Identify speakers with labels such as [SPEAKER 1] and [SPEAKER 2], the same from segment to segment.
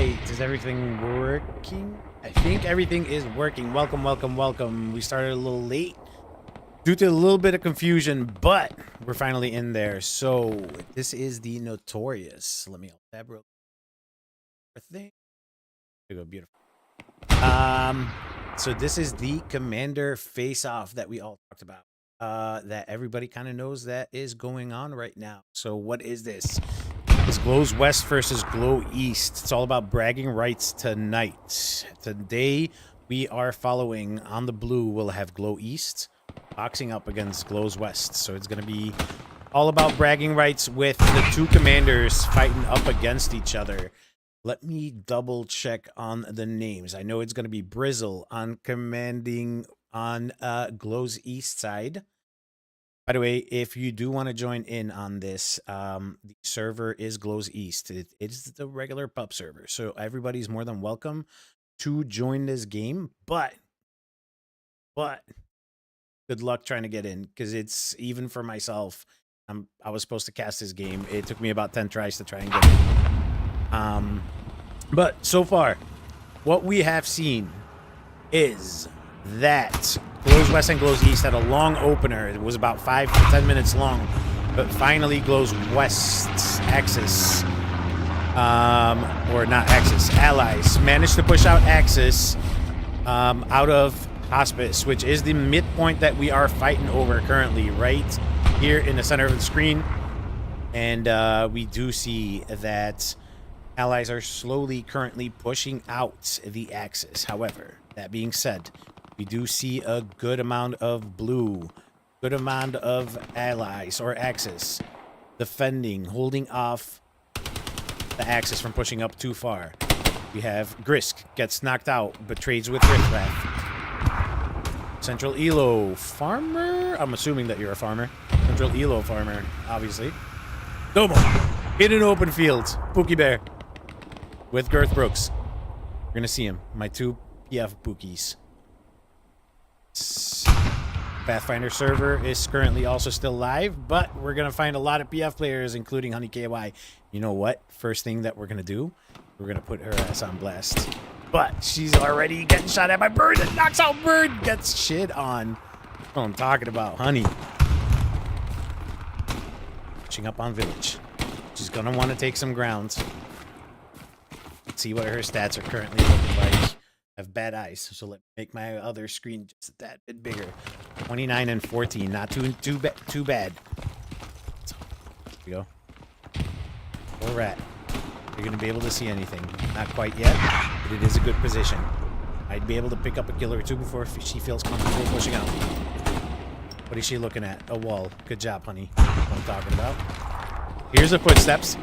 [SPEAKER 1] right. Is everything working? I think everything is working. Welcome, welcome, welcome. We started a little late due to a little bit of confusion, but we're finally in there. So this is the Notorious. Let me tab real thing. There you go, beautiful. So this is the Commander face-off that we all talked about. That everybody kind of knows that is going on right now. So what is this? It's GLOWS West versus GLOW East. It's all about bragging rights tonight. Today, we are following on the blue. We'll have GLOW East boxing up against GLOWS West. So it's going to be all about bragging rights with the two commanders fighting up against each other. Let me double check on the names. I know it's going to be Brizzle on commanding on GLOWS East side. By the way, if you do want to join in on this, the server is GLOWS East. It is the regular pub server, so everybody's more than welcome to join this game. But good luck trying to get in, because it's even for myself. I was supposed to cast this game. It took me about 10 tries to try and get in. But so far, what we have seen is that GLOWS West and GLOWS East had a long opener. It was about 5 to 10 minutes long, but finally GLOWS West's Axis, or not Axis, Allies, managed to push out Axis out of Hospice, which is the midpoint that we are fighting over currently, right here in the center of the screen. And we do see that Allies are slowly currently pushing out the Axis. However, that being said, we do see a good amount of blue, good amount of allies or Axis defending, holding off the Axis from pushing up too far. We have Grisk gets knocked out, but trades with Riffraff. Central Elo farmer? I'm assuming that you're a farmer. Central Elo farmer, obviously. Domo in an open field. Pookie Bear with Girth Brooks. We're gonna see him. My two PF Pookies. Pathfinder server is currently also still live, but we're gonna find a lot of PF players, including Honey KY. You know what? First thing that we're gonna do, we're gonna put her ass on blast. But she's already getting shot at by Bird. That knocks out Bird. Gets shit on. That's what I'm talking about, Honey. Pushing up on Village. She's gonna want to take some ground. Let's see what her stats are currently looking like. I have bad eyes, so let me make my other screen just a tad bit bigger. 29 and 14, not too bad. So, here we go. Poor rat. You're gonna be able to see anything. Not quite yet, but it is a good position. I'd be able to pick up a kill or two before she feels comfortable pushing out. What is she looking at? A wall. Good job, Honey. That's what I'm talking about. Here's the footsteps.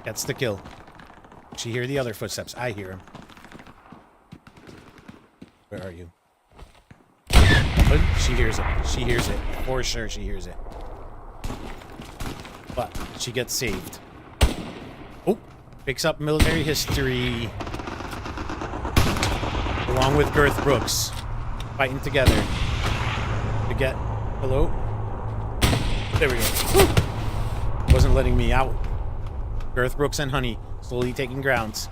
[SPEAKER 1] That's the kill. She hear the other footsteps. I hear him. Where are you? She hears it. She hears it. For sure she hears it. But she gets saved. Oh, picks up military history. Along with Girth Brooks. Fighting together. To get... Hello? There we go. Woo! Wasn't letting me out. Girth Brooks and Honey slowly taking grounds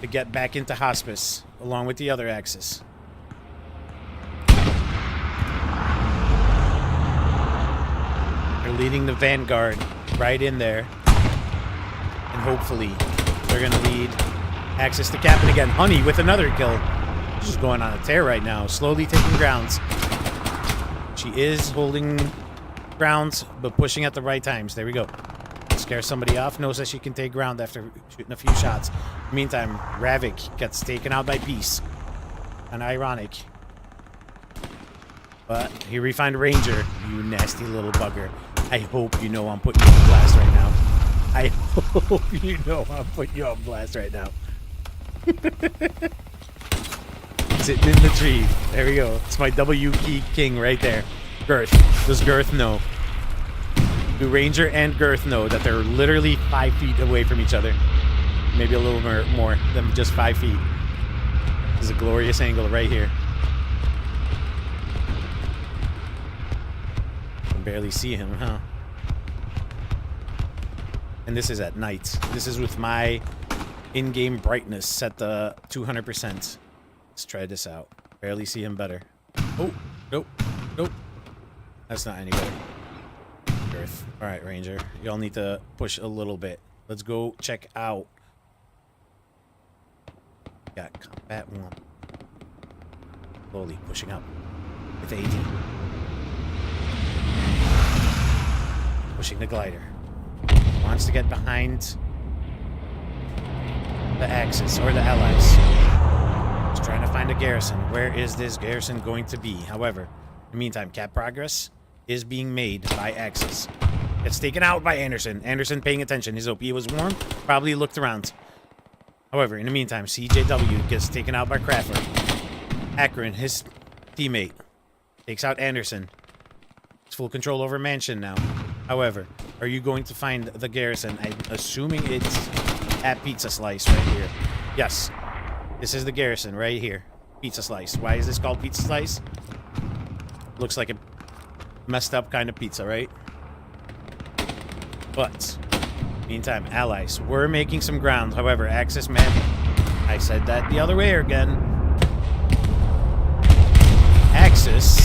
[SPEAKER 1] to get back into Hospice, along with the other Axis. They're leading the Vanguard right in there. And hopefully, they're going to lead Axis to Captain again. Honey with another kill. She's going on a tear right now, slowly taking grounds. She is holding grounds, but pushing at the right times. There we go. Scare somebody off, knows that she can take ground after shooting a few shots. Meantime, Ravik gets taken out by Peace. And ironic. But here we find Ranger, you nasty little bugger. I hope you know I'm putting you on blast right now. I hope you know I'm putting you on blast right now. Sitting in the tree. There we go. It's my W key king right there. Girth. Does Girth know? Do Ranger and Girth know that they're literally 5 feet away from each other? Maybe a little more than just 5 feet. This is a glorious angle right here. I can barely see him, huh? And this is at night. This is with my in-game brightness set to 200%. Let's try this out. Barely see him better. Oh, nope, nope. That's not any better. Earth. All right, Ranger. Y'all need to push a little bit. Let's go check out. Got combat 1. Slowly pushing up with AD. Pushing the glider. Wants to get behind the Axis or the Allies. Just trying to find a garrison. Where is this garrison going to be? However, in the meantime, cap progress is being made by Axis. It's taken out by Anderson. Anderson paying attention. His OP was warm. Probably looked around. However, in the meantime, CJW gets taken out by Craftler. Akron, his teammate, takes out Anderson. It's full control over Mansion now. However, are you going to find the garrison? I'm assuming it's at Pizza Slice right here. Yes. This is the garrison right here. Pizza Slice. Why is this called Pizza Slice? Looks like a messed up kind of pizza, right? But, meantime, Allies were making some ground. However, Axis man, I said that the other way again. Axis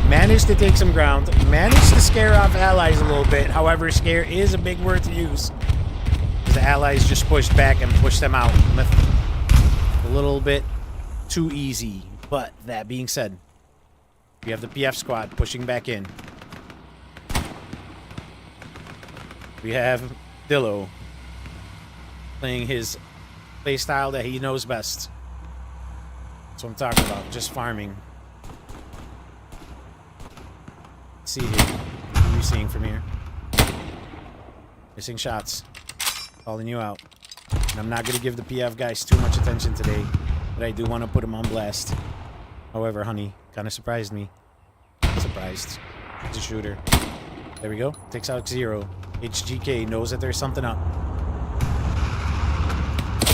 [SPEAKER 1] managed to take some ground, managed to scare off Allies a little bit. However, scare is a big word to use. The Allies just pushed back and pushed them out. A little bit too easy. But, that being said, we have the PF squad pushing back in. We have Dillo playing his play style that he knows best. That's what I'm talking about. Just farming. Let's see here. What are you seeing from here? Missing shots. Calling you out. And I'm not going to give the PF guys too much attention today, but I do want to put them on blast. However, honey kind of surprised me. Surprised. It's a shooter. There we go. Takes out 0. HGK knows that there's something up.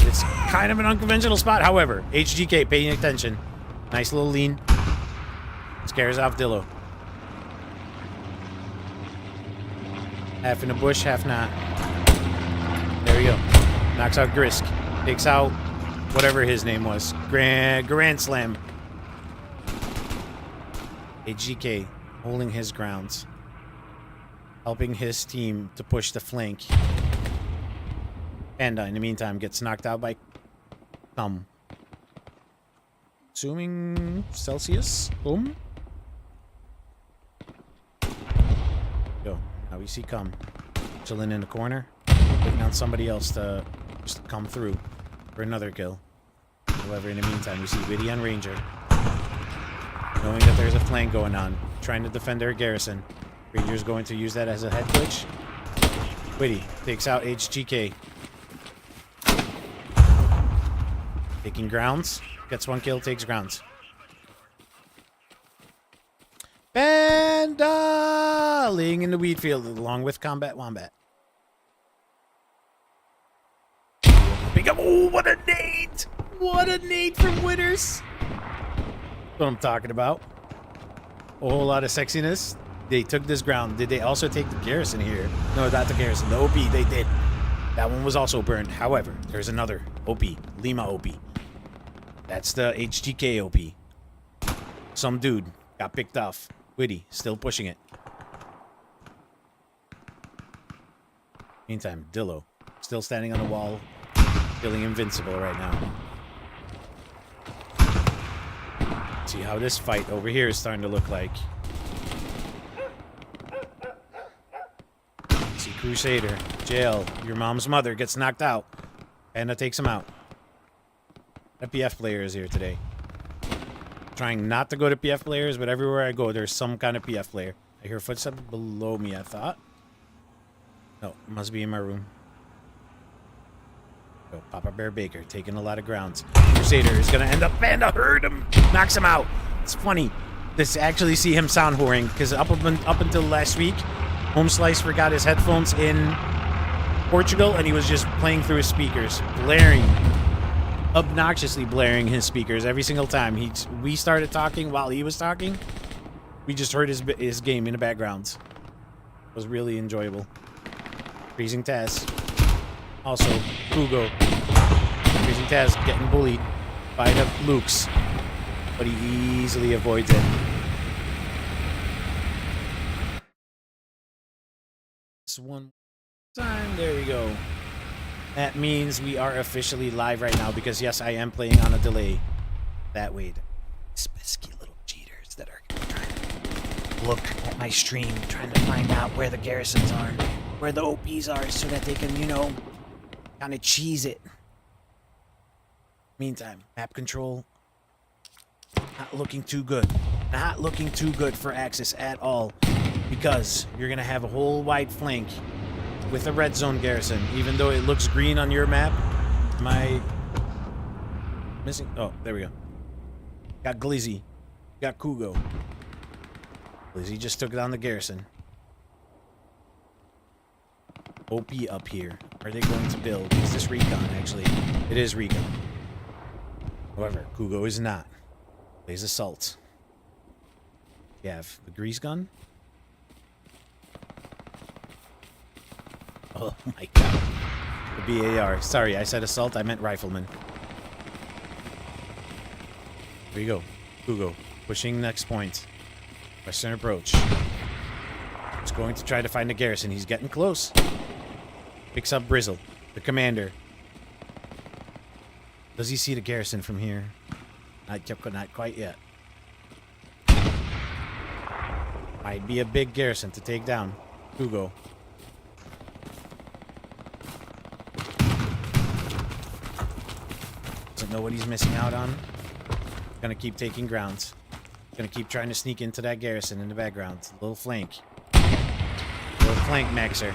[SPEAKER 1] It's kind of an unconventional spot. However, HGK paying attention. Nice little lean. Scares off Dillo. Half in the bush, half not. There we go. Knocks out Grisk. Takes out whatever his name was. Grand Slam. HGK holding his grounds. Helping his team to push the flank. Panda, in the meantime, gets knocked out by Thumb. Assuming Celsius? Boom. Yo, now we see Cum. Chilling in the corner. Waiting on somebody else to just come through for another kill. However, in the meantime, we see Witty and Ranger. Knowing that there's a flank going on. Trying to defend their garrison. Ranger's going to use that as a head glitch. Witty takes out HGK. Taking grounds. Gets 1 kill, takes grounds. Panda! Laying in the wheat field along with Combat Wombat. Pick up. Oh, what a nade! What a nade from Witters! What I'm talking about. A whole lot of sexiness. They took this ground. Did they also take the garrison here? No, not the garrison. The OP, they did. That one was also burned. However, there's another OP. Lima OP. That's the HGK OP. Some dude got picked off. Witty, still pushing it. Meantime, Dillo, still standing on the wall. Feeling invincible right now. See how this fight over here is starting to look like. See Crusader, jail, your mom's mother gets knocked out. Panda takes him out. A PF player is here today. Trying not to go to PF players, but everywhere I go, there's some kind of PF player. I hear footsteps below me, I thought. No, it must be in my room. Oh, Papa Bear Baker taking a lot of grounds. Crusader is going to end up. Panda heard him. Knocks him out. It's funny to actually see him sound whoring, because up until last week, Home Slice forgot his headphones in Portugal, and he was just playing through his speakers, blaring, obnoxiously blaring his speakers every single time. We started talking while he was talking. We just heard his game in the background. It was really enjoyable. Freezing Taz. Also, Hugo. Crazy Taz getting bullied by the Lukes, but he easily avoids it. This one time, there we go. That means we are officially live right now because yes, I am playing on a delay. That way, these pesky little cheaters that are trying to look at my stream, trying to find out where the garrisons are, where the OPs are, so that they can, you know, kind of cheese it. Meantime, map control, not looking too good. Not looking too good for Axis at all, because you're going to have a whole wide flank with a red zone garrison. Even though it looks green on your map, my missing... Oh, there we go. Got Glizzy. Got Kugo. Glizzy just took down the garrison. OP up here. Are they going to build? Is this recon, actually? It is recon. However, Kugo is not. Plays assault. We have the grease gun. Oh my god. The BAR. Sorry, I said assault. I meant rifleman. Here you go. Kugo. Pushing next point. Western approach. He's going to try to find a garrison. He's getting close. Picks up Brizzle, the commander. Does he see the garrison from here? Not quite yet. Might be a big garrison to take down. Kugo. Doesn't know what he's missing out on. Gonna keep taking grounds. Gonna keep trying to sneak into that garrison in the background. Little flank. Little flank maxer.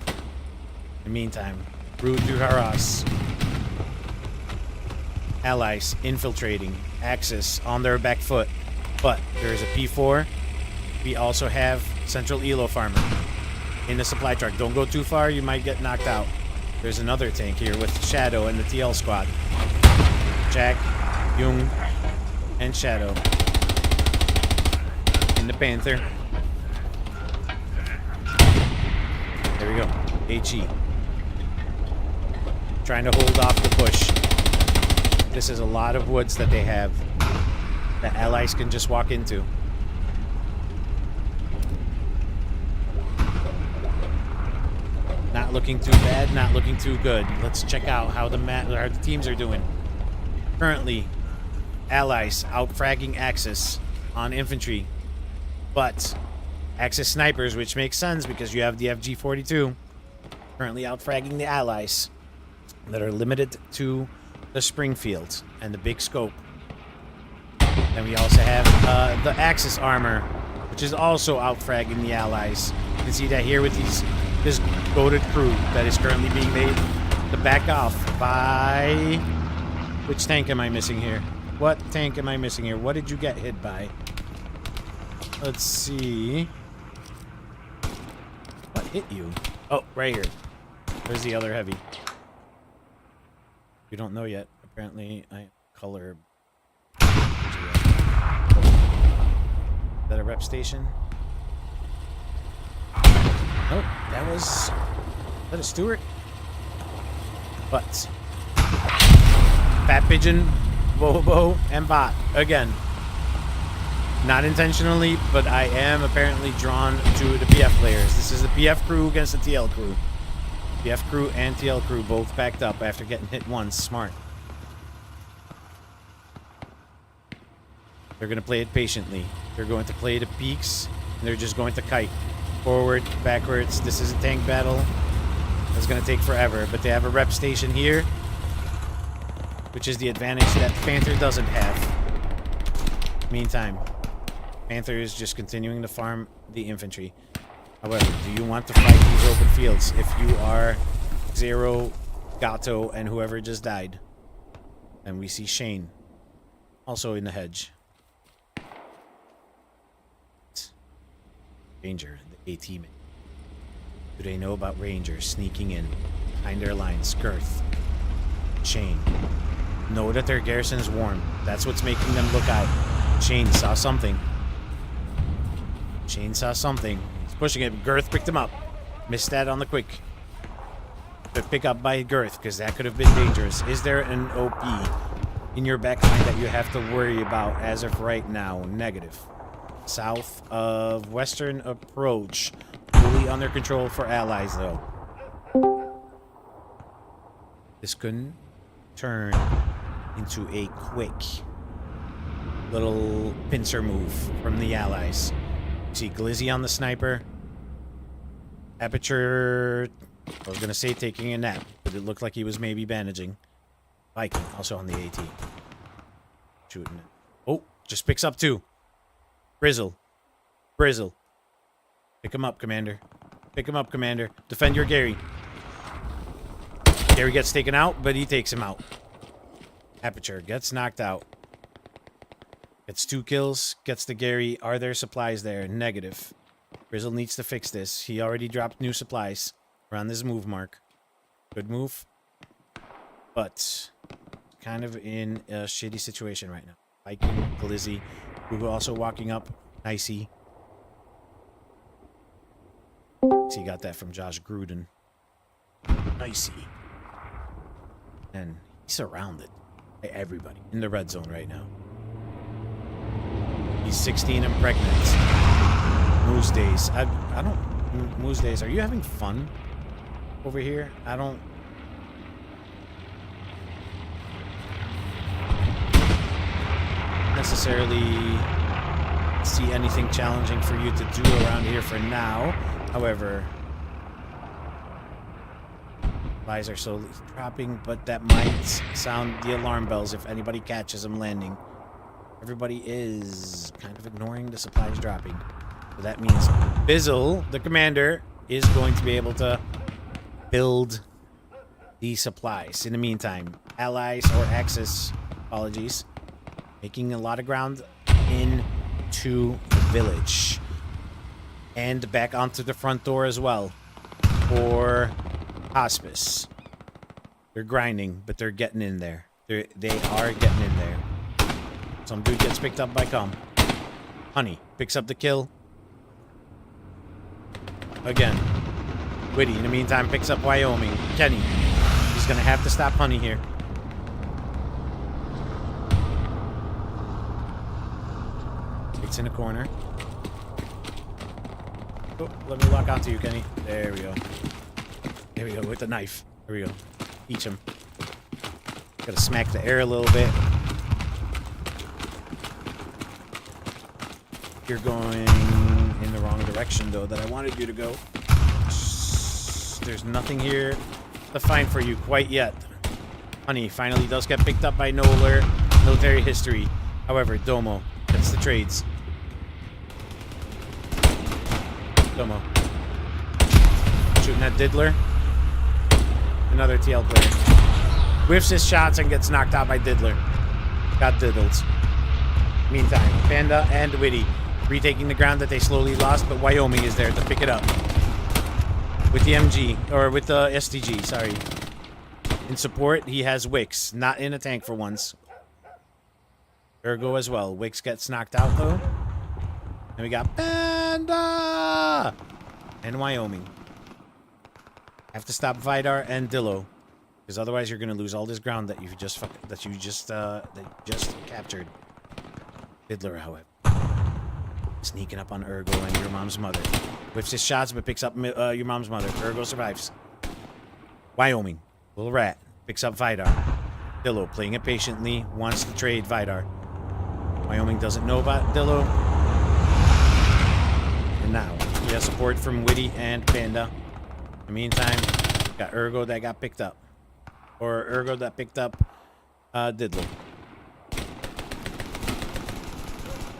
[SPEAKER 1] In the meantime, Brood through Haras. Allies infiltrating. Axis on their back foot. But there's a P4. We also have Central Elo Farmer in the supply truck. Don't go too far, you might get knocked out. There's another tank here with Shadow and the TL squad. Jack, Jung, and Shadow. In the Panther. There we go. HE. Trying to hold off the push. This is a lot of woods that they have that allies can just walk into. Not looking too bad, not looking too good. Let's check out how the teams are doing. Currently, allies out-fragging Axis on infantry, but Axis snipers, which makes sense because you have the FG-42, currently out-fragging the allies that are limited to the Springfield and the big scope. Then we also have the Axis armor, which is also out-fragging the allies. You can see that here with this goated crew that is currently being made to back off by... Which tank am I missing here? What tank am I missing here? What did you get hit by? Let's see. What hit you? Oh, right here. Where's the other heavy? You don't know yet. Apparently, I color. Is that a rep station? Nope, that was... Is that a Stewart? But... Fat Pigeon, Bobo, and Bot. Again. Not intentionally, but I am apparently drawn to the PF players. This is the PF crew against the TL crew. PF crew and TL crew both backed up after getting hit once. Smart. They're going to play it patiently. They're going to play the peaks, and they're just going to kite. Forward, backwards. This is a tank battle. It's going to take forever, but they have a rep station here, which is the advantage that Panther doesn't have. Meantime, Panther is just continuing to farm the infantry. However, do you want to fight these open fields if you are Zero, Gato, and whoever just died? And we see Shane also in the hedge. Ranger, the A-team. Do they know about Rangers sneaking in behind their lines? Girth. Shane. Know that their garrison is warm. That's what's making them look out. Shane saw something. Shane saw something. He's pushing it. Girth picked him up. Missed that on the quick. But pick up by Girth, because that could have been dangerous. Is there an OP in your backline that you have to worry about as of right now? Negative. South of Western approach. Fully under control for allies, though. This couldn't turn into a quick little pincer move from the allies. You see Glizzy on the sniper. Aperture, I was going to say taking a nap, but it looked like he was maybe bandaging. Viking also on the AT. Shooting it. Oh, just picks up 2. Brizzle. Pick him up, Commander. Pick him up, Commander. Defend your Gary. Gary gets taken out, but he takes him out. Aperture gets knocked out. Gets 2 kills. Gets the Gary. Are there supplies there? Negative. Brizzle needs to fix this. He already dropped new supplies around this move mark. Good move. But kind of in a shitty situation right now. Viking, Glizzy, who also walking up. Nicey. He got that from Josh Gruden. Nicey. And he's surrounded by everybody in the red zone right now. He's 16 and pregnant. Moose Days. I don't... Moose Days, are you having fun over here? I don't... necessarily see anything challenging for you to do around here for now. However... supplies are slowly dropping, but that might sound the alarm bells if anybody catches them landing. Everybody is kind of ignoring the supplies dropping. So that means Bizzle, the commander, is going to be able to build these supplies. In the meantime, allies or Axis, apologies, making a lot of ground into the village. And back onto the front door as well for Hospice. They're grinding, but they're getting in there. They are getting in there. Some dude gets picked up by Com. Honey picks up the kill. Again. Witty, in the meantime, picks up Wyoming. Kenny. He's going to have to stop Honey here. It's in the corner. Oh, let me lock onto you, Kenny. There we go. There we go, with the knife. There we go. Each him. Gotta smack the air a little bit. You're going in the wrong direction, though, that I wanted you to go. There's nothing here to find for you quite yet. Honey finally does get picked up by Noller. Military history. However, Domo gets the trades. Domo. Shooting at Diddler. Another TL player. Whiffs his shots and gets knocked out by Diddler. Got diddled. Meantime, Panda and Witty retaking the ground that they slowly lost, but Wyoming is there to pick it up. With the MG, or with the STG, sorry. In support, he has Wix, not in a tank for once. Ergo as well. Wix gets knocked out, though. And we got Panda! And Wyoming. Have to stop Vidar and Dillo, because otherwise you're gonna lose all this ground that you just captured. Diddler, however, sneaking up on Ergo and your mom's mother. Whips his shots, but picks up your mom's mother. Ergo survives. Wyoming, little rat, picks up Vidar. Dillo playing it patiently, wants to trade Vidar. Wyoming doesn't know about Dillo. And now he has support from Witty and Panda. In the meantime, got Ergo that got picked up. Or Ergo that picked up Diddler.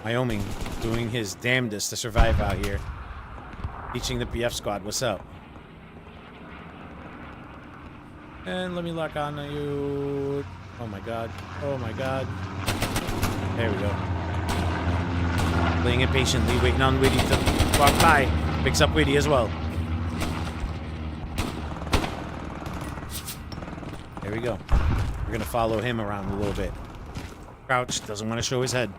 [SPEAKER 1] Wyoming doing his damnedest to survive out here. Teaching the PF squad what's up. And let me lock on to you. Oh my god. Oh my god. There we go. Playing it patiently, waiting on Witty to walk by. Picks up Witty as well. There we go. We're going to follow him around a little bit. Crouch doesn't want to show his head.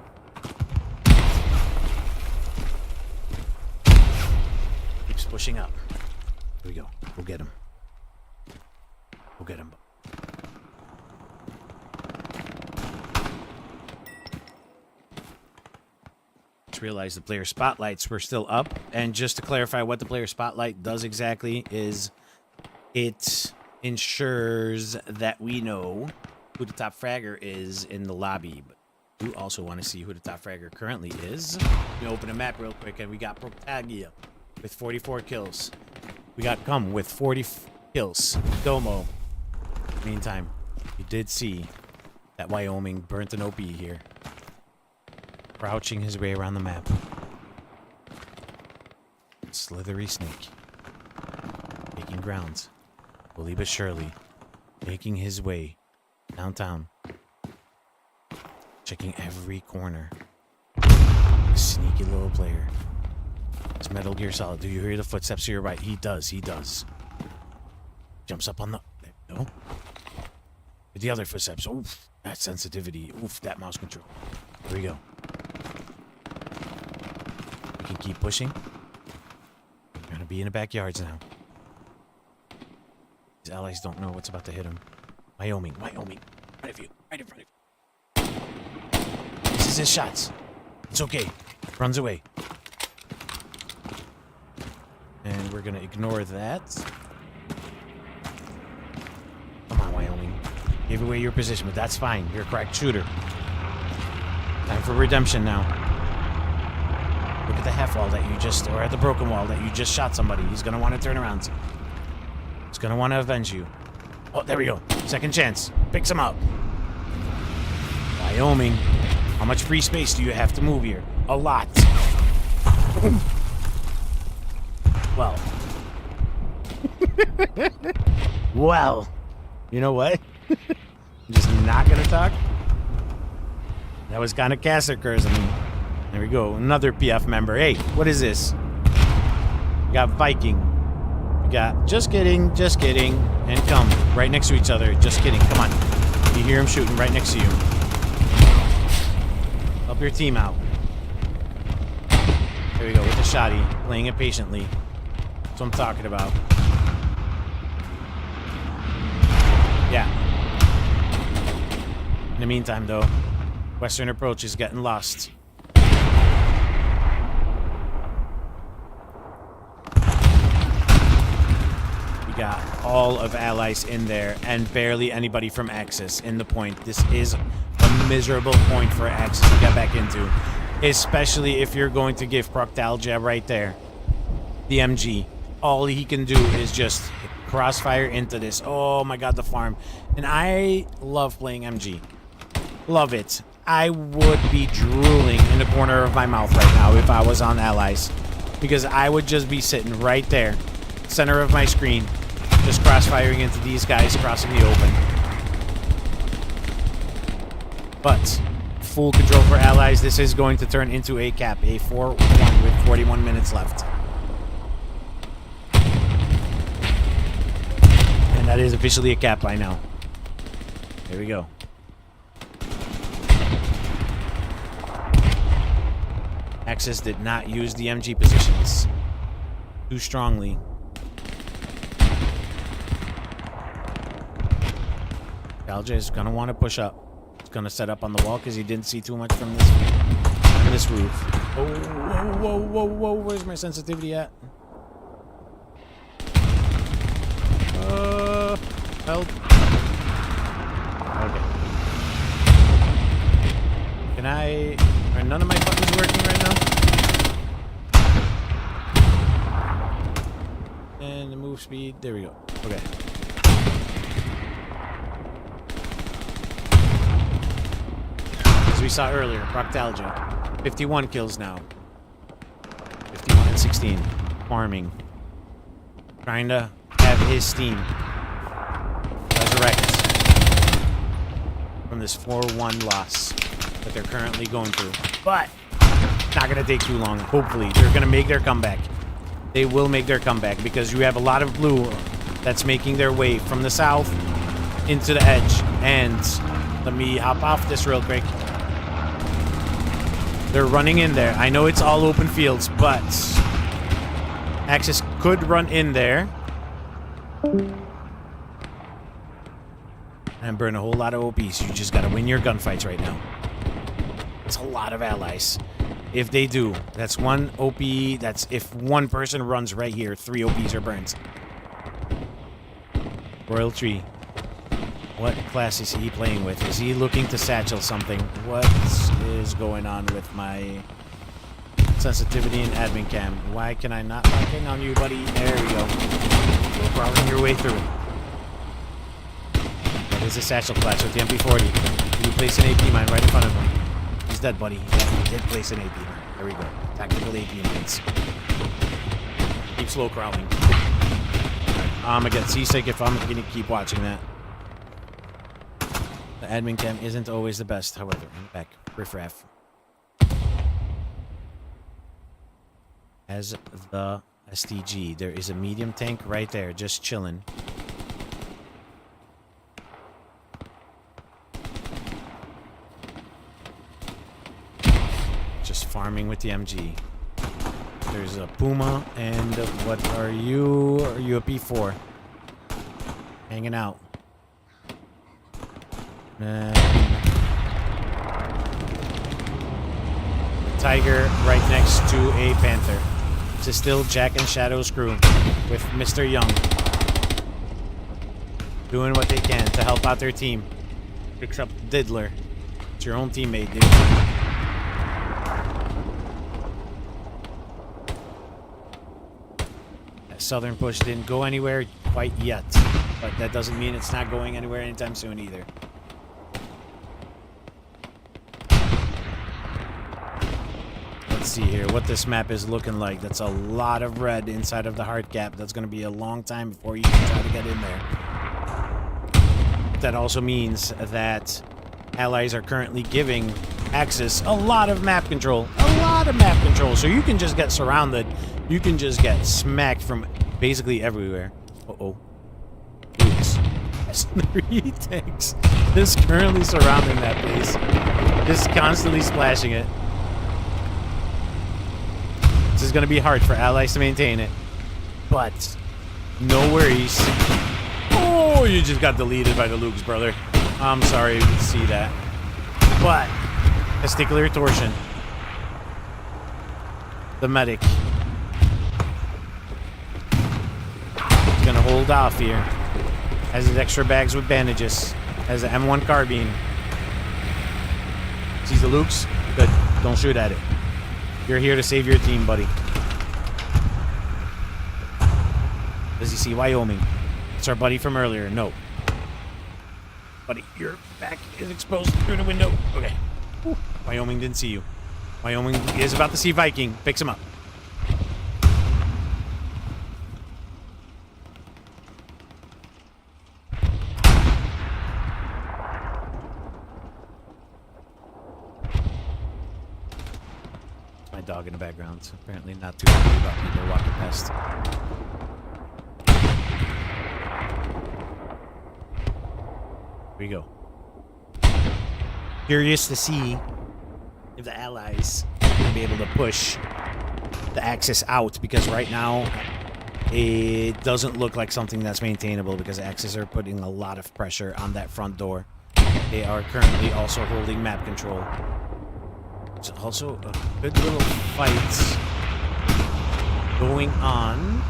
[SPEAKER 1] Keeps pushing up. Here we go. We'll get him. Go get him. Just realized the player spotlights were still up. And just to clarify what the player spotlight does exactly is it ensures that we know who the top fragger is in the lobby. But you also want to see who the top fragger currently is. We open a map real quick, and we got Protagia with 44 kills. We got Cum with 40 kills. Domo. Meantime, you did see that Wyoming burnt an OP here. Crouching his way around the map. Slithery snake. Taking grounds. Slowly but surely. Making his way downtown. Checking every corner. Sneaky little player. It's Metal Gear Solid. Do you hear the footsteps to your right? He does. He does. Jumps up on the... There we go. With the other footsteps. Oof. That sensitivity. Oof. That mouse control. Here we go. We can keep pushing. We're gonna be in the backyards now. His allies don't know what's about to hit him. Wyoming. Wyoming. Right of you. Right in front of you. This is his shots. It's okay. Runs away. And we're gonna ignore that. Come on, Wyoming. Give away your position, but that's fine. You're a cracked shooter. Time for redemption now. Look at the half wall that you just, or at the broken wall that you just shot somebody. He's gonna want to turn around. He's gonna want to avenge you. Oh, there we go. Second chance. Picks him up. Wyoming. How much free space do you have to move here? A lot. Well. Well. You know what? I'm just not gonna talk. That was kind of caster curse. I mean, there we go. Another PF member. Hey, what is this? We got Viking. We got just kidding, and Come right next to each other. Just kidding. Come on. You hear him shooting right next to you. Help your team out. There we go with the shotty, playing it patiently. That's what I'm talking about. Yeah. In the meantime, though, Western approach is getting lost. We got all of allies in there and barely anybody from Axis in the point. This is a miserable point for Axis to get back into, especially if you're going to give Proctalgia right there the MG. All he can do is just crossfire into this. Oh my god, the farm. And I love playing MG. Love it. I would be drooling in the corner of my mouth right now if I was on allies, because I would just be sitting right there, center of my screen, just crossfiring into these guys crossing the open. But full control for allies. This is going to turn into a cap, a 4-1 with 41 minutes left. And that is officially a cap by now. There we go. Axis did not use the MG positions too strongly. Alja is going to want to push up. He's going to set up on the wall because he didn't see too much from this roof. Oh, whoa, whoa, whoa, whoa. Where's my sensitivity at? Help. Okay. Can I... Are none of my buttons working right now? And the move speed. There we go. Okay. As we saw earlier, Proctalgia. 51 kills now. 51 and 16. Farming. Trying to have his team resurrect from this 4-1 loss that they're currently going through. But not going to take too long. Hopefully, they're going to make their comeback. They will make their comeback because you have a lot of blue that's making their way from the south into the edge. And let me hop off this real quick. They're running in there. I know it's all open fields, but Axis could run in there. and burn a whole lot of OPs. You just gotta win your gunfights right now. It's a lot of allies. If they do, that's one OP. That's if one person runs right here, 3 OPs are burned. Royal Tree. What class is he playing with? Is he looking to satchel something? What is going on with my sensitivity and admin cam? Why can I not lock in on you, buddy? There we go. Go crawling your way through. That is a satchel clash with the MP40. You place an AP mine right in front of him. He's dead, buddy. Yeah, he did place an AP mine. There we go. Tactical AP mines. Keep slow crawling. I'm gonna get seasick if I'm gonna keep watching that. The admin cam isn't always the best, however. In the back. Riffraff. As the STG, there is a medium tank right there, just chilling. Just farming with the MG. There's a Puma, and what are you? Are you a P4? Hanging out. Tiger right next to a Panther. This is still Jack and Shadow's crew with Mr. Young doing what they can to help out their team. Picks up Diddler. It's your own teammate, dude. That southern push didn't go anywhere quite yet, but that doesn't mean it's not going anywhere anytime soon either. Let's see here what this map is looking like. That's a lot of red inside of the hard cap. That's going to be a long time before you can try to get in there. That also means that allies are currently giving Axis a lot of map control. A lot of map control. So you can just get surrounded. You can just get smacked from basically everywhere. Uh-oh. Oops. That's 3 tanks. Just currently surrounding that place. Just constantly splashing it. This is going to be hard for allies to maintain it. But no worries. Oh, you just got deleted by the Lukes, brother. I'm sorry to see that. But testicular torsion. The medic. He's going to hold off here. Has his extra bags with bandages. Has the M1 carbine. Sees the Lukes? Good. Don't shoot at it. You're here to save your team, buddy. Does he see Wyoming? It's our buddy from earlier. No. Buddy, your back is exposed through the window. Okay. Whew. Wyoming didn't see you. Wyoming is about to see Viking. Picks him up. Dog in the background, so apparently not too happy about people walking past. Here we go. Curious to see if the allies will be able to push the Axis out, because right now it doesn't look like something that's maintainable, because Axis are putting a lot of pressure on that front door. They are currently also holding map control. There's also a good little fight going on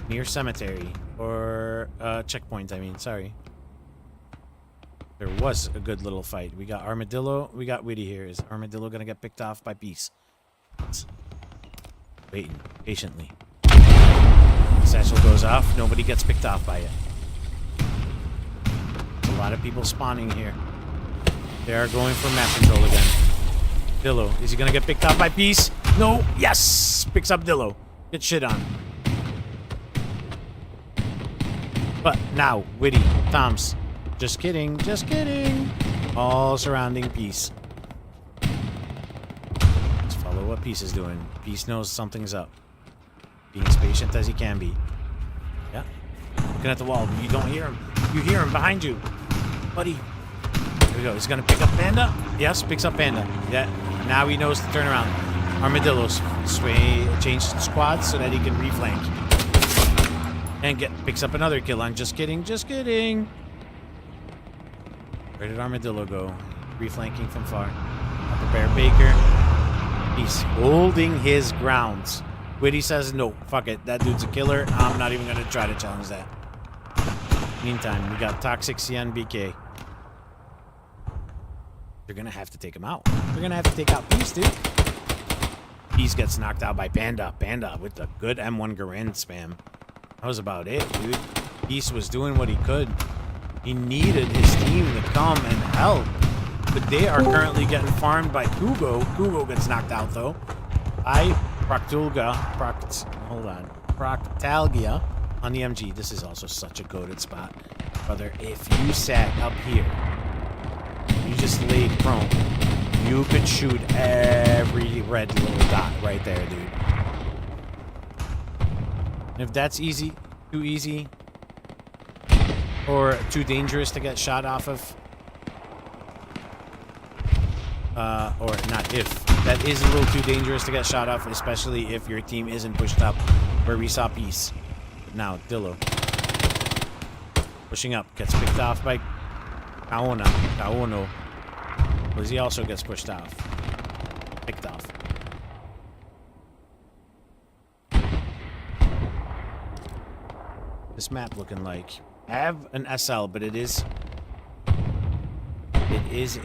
[SPEAKER 1] near cemetery, or checkpoint, I mean, sorry. There was a good little fight. We got Armadillo, we got Witty here. Is Armadillo gonna get picked off by Peace? Waiting patiently. Satchel goes off, nobody gets picked off by it. There's a lot of people spawning here. They are going for map control again. Dillo, is he gonna get picked off by Peace? No, yes! Picks up Dillo. Get shit on. But now, Witty, Toms. Just kidding, just kidding. All surrounding Peace. Let's follow what Peace is doing. Peace knows something's up. Being as patient as he can be. Yeah. Looking at the wall, you don't hear him. You hear him behind you. Buddy. There we go. He's gonna pick up Panda. Yes, picks up Panda. Yeah. Now he knows to turn around. Armadillos change squads so that he can reflank. And picks up another kill on Just Kidding, Just Kidding. Where did Armadillo go? Reflanking from far. Upper Bear Baker. He's holding his grounds. Witty says, no, fuck it. That dude's a killer. I'm not even going to try to challenge that. Meantime, we got Toxic Cyan BK. They're going to have to take him out. They're going to have to take out Peace, dude. Peace gets knocked out by Panda. Panda with the good M1 Garand spam. That was about it, dude. Peace was doing what he could. He needed his team to come and help. But they are currently getting farmed by Kugo. Kugo gets knocked out, though. By Proctalgia on the MG. This is also such a goated spot. Brother, if you sat up here, you just laid prone, you could shoot every red little dot right there, dude. And if that's easy, too easy, or too dangerous to get shot off of, or not if, that is a little too dangerous to get shot off, especially if your team isn't pushed up where we saw Peace. Now, Dillo. Pushing up, gets picked off by Kaono. Lizzie also gets pushed off. Picked off. This map looking like. I have an SL, but it is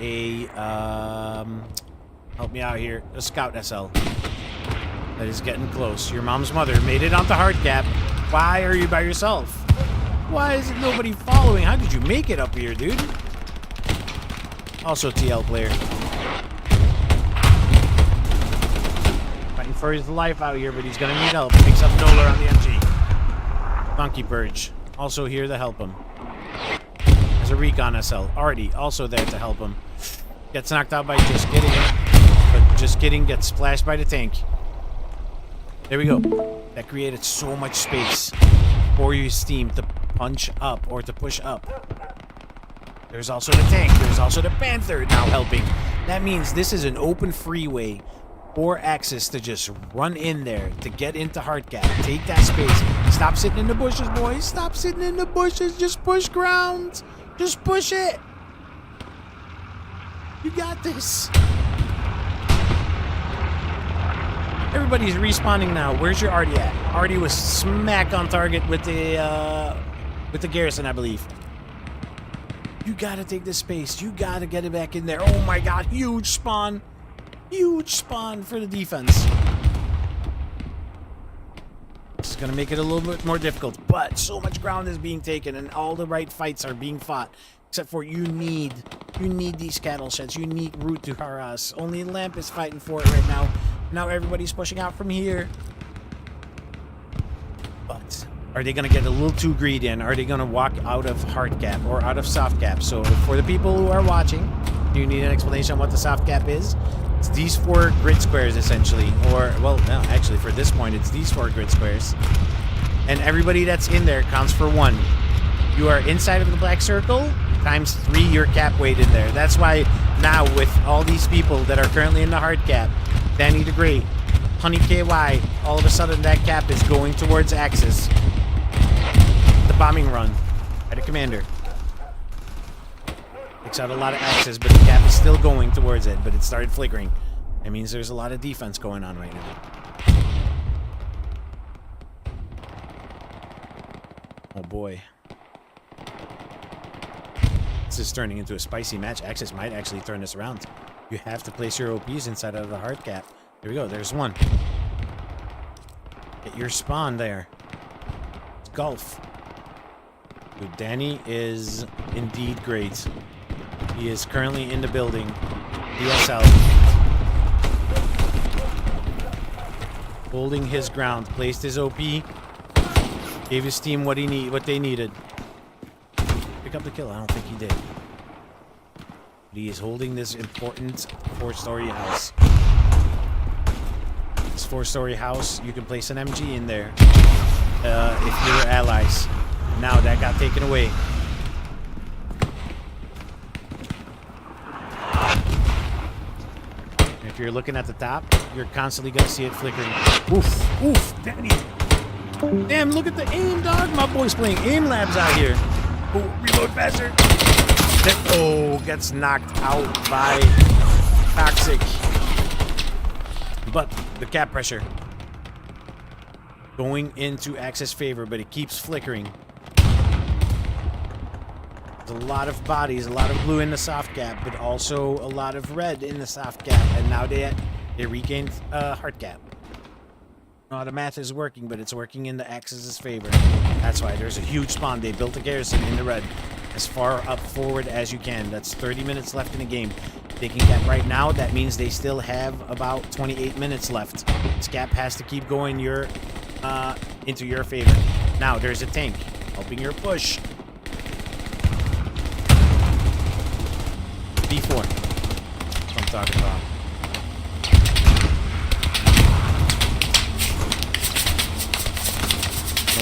[SPEAKER 1] a help me out here. A Scout SL. That is getting close. Your mom's mother made it onto hard cap. Why are you by yourself? Why is it nobody following? How did you make it up here, dude? Also TL player. Fighting for his life out here, but he's gonna need help. Picks up Nola on the MG. Donkey Purge. Also here to help him. There's a Recon SL. Already also there to help him. Gets knocked out by Just Kidding. But Just Kidding gets splashed by the tank. There we go. That created so much space for your team to punch up or to push up. There's also the tank. There's also the Panther now helping. That means this is an open freeway for Axis to just run in there, to get into hardcap. Take that space. Stop sitting in the bushes, boys. Stop sitting in the bushes. Just push ground. Just push it. You got this. Everybody's respawning now. Where's your Artie at? Artie was smack on target with the Garrison, I believe. You gotta take this space. You gotta get it back in there. Oh my god, huge spawn. Huge spawn for the defense. This is gonna make it a little bit more difficult, but so much ground is being taken and all the right fights are being fought. Except for you need these cattle sheds. You need root to harass. Only Lamp is fighting for it right now. Now everybody's pushing out from here. But are they going to get a little too greedy and are they going to walk out of hard cap or out of soft cap? So for the people who are watching, do you need an explanation on what the soft cap is? It's these 4 grid squares essentially. Or, well, no, actually for this point, it's these 4 grid squares. And everybody that's in there counts for 1. You are inside of the black circle, times 3 your cap weight in there. That's why now with all these people that are currently in the hard cap, Danny the Great, Honey KY, all of a sudden that cap is going towards Axis. The bombing run by the commander. Takes out a lot of Axis, but the cap is still going towards it, but it started flickering. That means there's a lot of defense going on right now. Oh boy. This is turning into a spicy match. Axis might actually turn this around. You have to place your OPs inside of the hard cap. Here we go. There's one. Get your spawn there. It's Gulf. Dude, Danny is indeed great. He is currently in the building. DSL. Holding his ground. Placed his OP. Gave his team what they needed. Pick up the kill. I don't think he did. He is holding this important 4-story house. This 4-story house, you can place an MG in there if you're allies. Now that got taken away. If you're looking at the top, you're constantly going to see it flickering. Oof, oof, Danny. Damn, look at the aim, dog. My boy's playing aim labs out here. Oh, reload faster. Oh, gets knocked out by Toxic. But the cap pressure going into Axe's favor, but it keeps flickering. There's a lot of bodies, a lot of blue in the soft gap, but also a lot of red in the soft gap. And now they regained hard gap. No, the math is working, but it's working in the Axe's favor. That's why there's a huge spawn. They built a garrison in the red as far up forward as you can. That's 30 minutes left in the game. They can cap right now. That means they still have about 28 minutes left. This gap has to keep going into your favor. Now there's a tank helping your push. B4. That's what I'm talking about.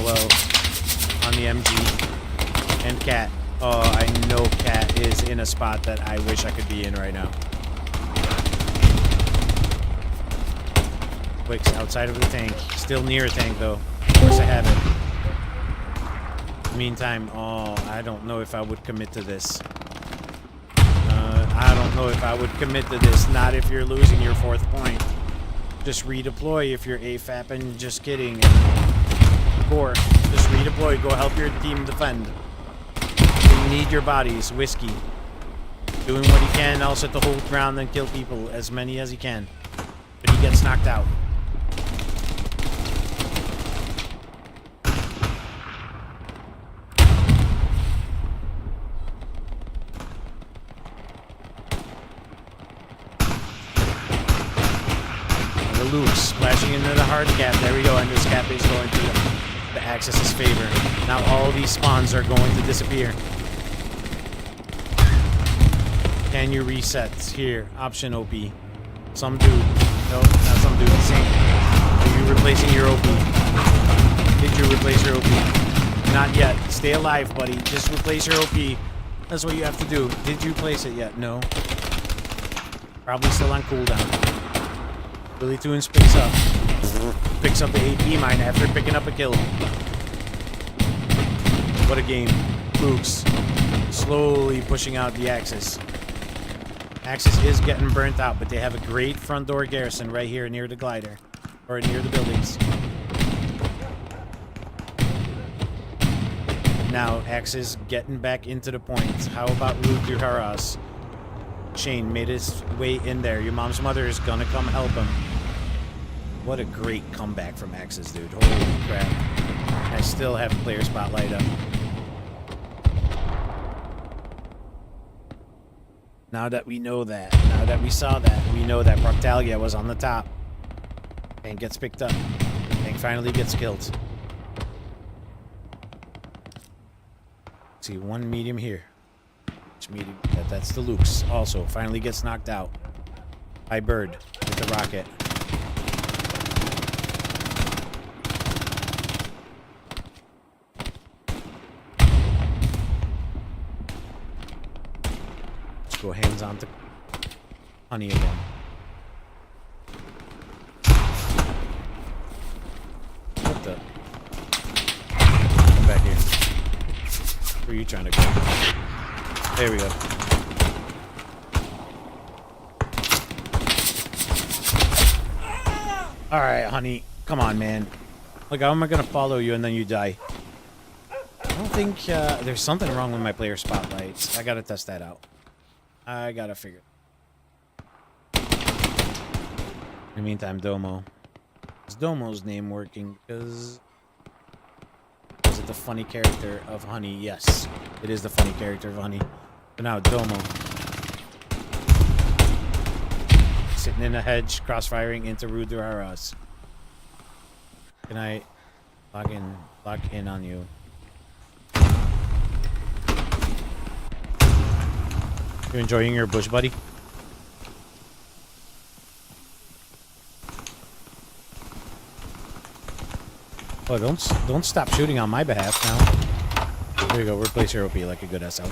[SPEAKER 1] Well, on the MG and Cat. Oh, I know Cat is in a spot that I wish I could be in right now. Quick's outside of the tank. Still near a tank, though. Of course I have it. Meantime, oh, I don't know if I would commit to this. I don't know if I would commit to this. Not if you're losing your 4th point. Just redeploy if you're AFAPing. Just kidding. Core, just redeploy. Go help your team defend. You need your bodies. Whiskey. Doing what he can also to hold ground and kill people. As many as he can. But he gets knocked out. Luke splashing into the hard gap. There we go, and this gap is going to the Axis' favor. Now all these spawns are going to disappear. Can you reset? Here, option OP. Some dude. No, not some dude. Same. Are you replacing your OP? Did you replace your OP? Not yet. Stay alive, buddy. Just replace your OP. That's what you have to do. Did you place it yet? No. Probably still on cooldown. Billy Toons picks up the AP mine after picking up a kill. What a game. Luke's slowly pushing out the Axis. Axis is getting burnt out, but they have a great front door garrison right here near the glider. Or near the buildings. Now, Axis getting back into the point. How about Luke Duharas? Shane made his way in there. Your mom's mother is gonna come help him. What a great comeback from Axis, dude. Holy crap. I still have player spotlight up. Now that we know that, now that we saw that, we know that Proctalia was on the top. And gets picked up. And finally gets killed. See, one medium here. Medium. That's the Luke's. Also, finally gets knocked out by Bird with the rocket. Let's go hands on to Honey again. What the? Come back here. Where are you trying to go? There we go. Alright, honey. Come on, man. Look, how am I going to follow you and then you die? I don't think there's something wrong with my player spotlights. I got to test that out. I got to figure. In the meantime, Domo. Is Domo's name working? Because... is it the funny character of Honey? Yes. It is the funny character of Honey. But now, Domo. Sitting in a hedge, crossfiring into Ruder Haras. Can I lock in on you? You enjoying your bush, buddy? Oh, don't stop shooting on my behalf now. There you go. Replace your OP like a good SL.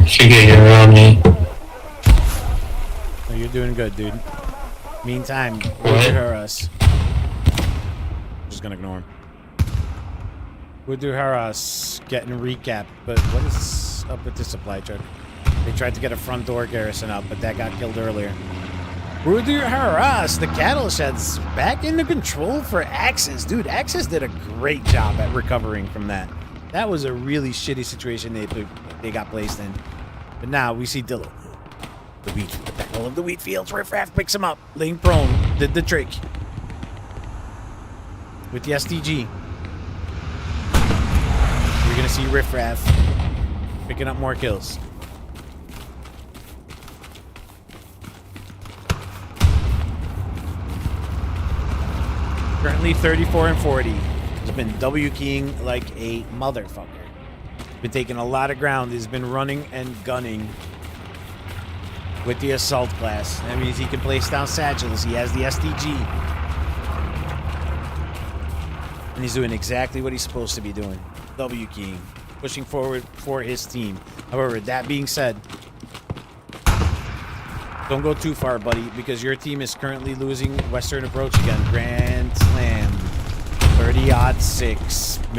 [SPEAKER 2] She get around me.
[SPEAKER 1] You're doing good, dude. Meantime, Would us. Just gonna ignore him. Would us getting recap, but what is up with the supply truck? They tried to get a front door garrison up, but that got killed earlier. Would us, the cattle shed's back into control for Axis. Dude, Axis did a great job at recovering from that. That was a really shitty situation they got placed in. But now we see Dillo. The battle of the wheat fields. Riffraff picks him up. Laying prone. Did the trick. With the SDG. We're going to see Riffraff picking up more kills. Currently 34 and 40. He's been W keying like a motherfucker. Been taking a lot of ground. He's been running and gunning with the assault class. That means he can place down satchels. He has the SDG. And he's doing exactly what he's supposed to be doing. W keying. Pushing forward for his team. However, that being said, don't go too far, buddy, because your team is currently losing Western Approach again. Grand Slam. 30-6.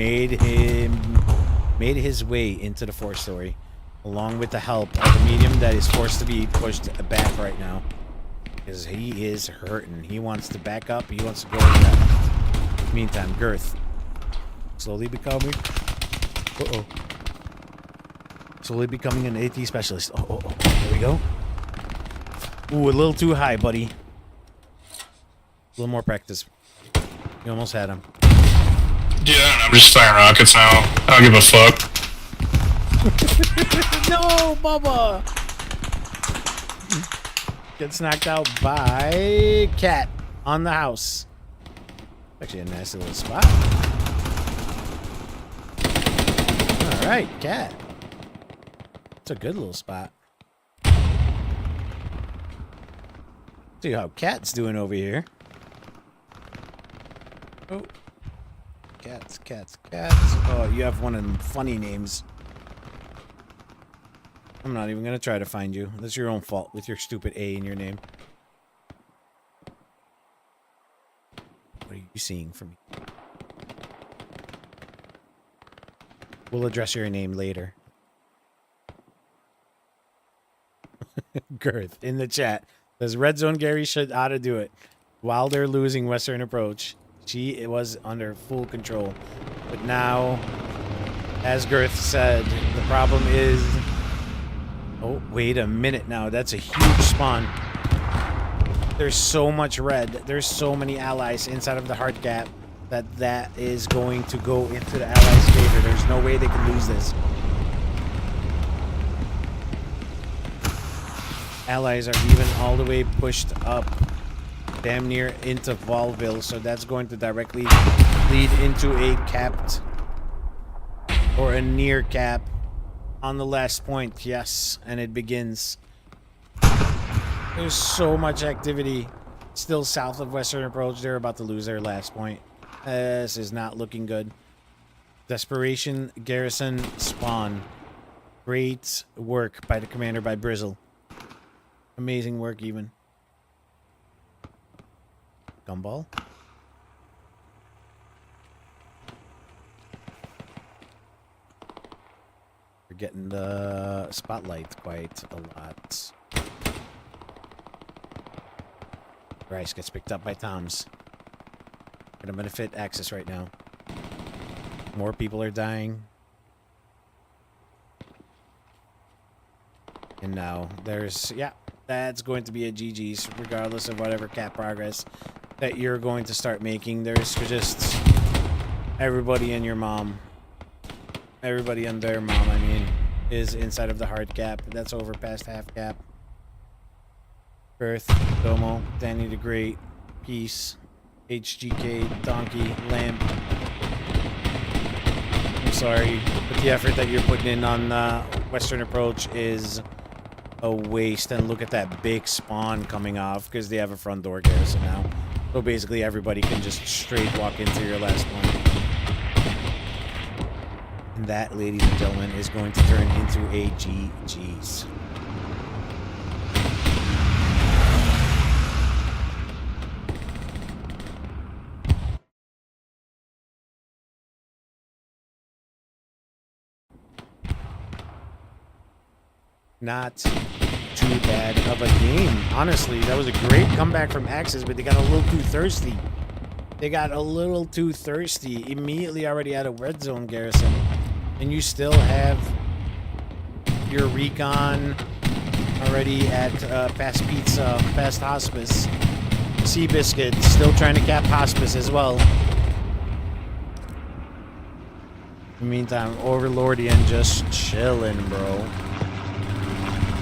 [SPEAKER 1] Made his way into the 4-story. Along with the help of the medium that is forced to be pushed back right now. Because he is hurting. He wants to back up. He wants to go left. Meantime, Girth. Slowly becoming... Slowly becoming an AT specialist. There we go. Ooh, a little too high, buddy. A little more practice. You almost had him.
[SPEAKER 2] Yeah, I'm just firing rockets now. I don't give a fuck.
[SPEAKER 1] No, Bubba! Gets knocked out by Cat on the house. Actually a nasty little spot. Alright, Cat. It's a good little spot. See how Cat's doing over here. Oh. Cats. Oh, you have one of them funny names. I'm not even going to try to find you. That's your own fault with your stupid A in your name. What are you seeing from me? We'll address your name later. Girth in the chat. Says Red Zone Gary should ought to do it. While they're losing Western Approach, she was under full control. But now, as Girth said, the problem is... Oh, wait a minute now. That's a huge spawn. There's so much red. There's so many allies inside of the hard gap that is going to go into the allies' favor. There's no way they can lose this. Allies are even all the way pushed up damn near into Volville, so that's going to directly lead into a capped or a near cap on the last point. Yes, and it begins. There's so much activity still south of Western Approach. They're about to lose their last point. This is not looking good. Desperation Garrison spawn. Great work by the commander, by Brizzle. Amazing work, even. Gumball. We're getting the spotlight quite a lot. Rice gets picked up by Toms. Gonna benefit Axis right now. More people are dying. And now there's, yeah, that's going to be a GG's regardless of whatever cap progress that you're going to start making. There's just everybody and your mom. Everybody and their mom, I mean, is inside of the hard cap. That's over past half cap. Earth, Domo, Danny the Great, Peace, HGK, Donkey, Lamp. I'm sorry, but the effort that you're putting in on Western Approach is a waste. And look at that big spawn coming off because they have a front door garrison now. So basically everybody can just straight walk into your last point. And that, ladies and gentlemen, is going to turn into a GG's. not too bad of a game. Honestly, that was a great comeback from Axis, but they got a little too thirsty. They got a little too thirsty. Immediately already out of red zone, Garrison. And you still have your recon already at Fast Pizza, Fast Hospice. Seabiscuit still trying to cap Hospice as well. In the meantime, Overlordian just chilling, bro.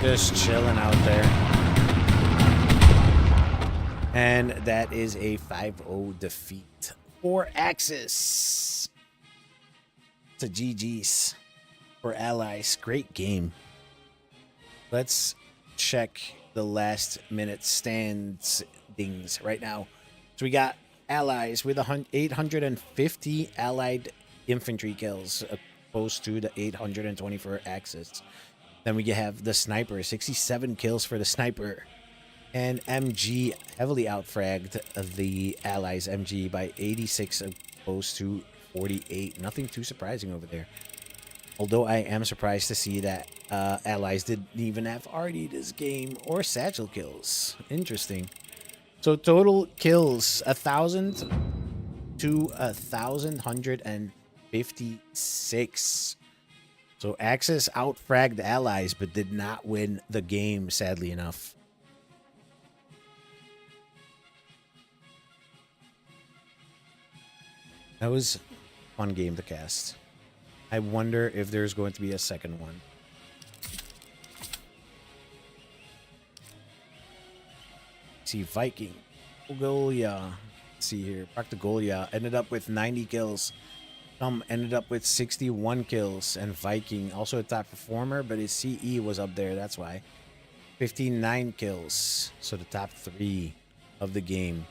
[SPEAKER 1] Just chilling out there. And that is a 5-0 defeat for Axis. It's a GG's for Allies. Great game. Let's check the last minute standings right now. So we got Allies with 850 Allied infantry kills opposed to the 820 for Axis. Then we have the Sniper, 67 kills for the Sniper. And MG heavily outfragged the Allies MG by 86 opposed to 48. Nothing too surprising over there. Although I am surprised to see that Allies didn't even have Artie this game or Satchel kills. Interesting. So total kills 1,000 to 1,156. So Axis outfragged the Allies but did not win the game, sadly enough. That was a fun game to cast. I wonder if there's going to be a second one. See, Viking. Golia. Let's see here. Praktagolia ended up with 90 kills. Tom ended up with 61 kills. And Viking, also a top performer, but his CE was up there. That's why. 59 kills. So the top 3 of the game.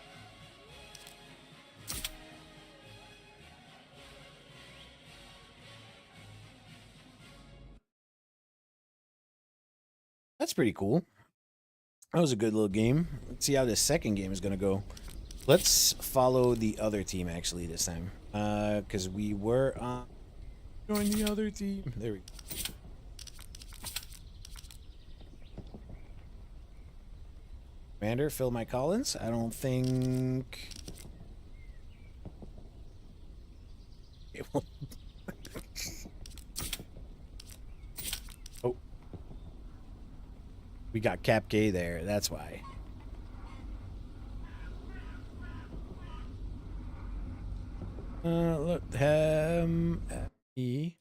[SPEAKER 1] That's pretty cool. That was a good little game. Let's see how this second game is going to go. Let's follow the other team, actually, this time. Because we were on... Join the other team. There we go. Commander, Phil Mike Collins? I don't think... Oh. We got Cap K there, that's why. Look, E.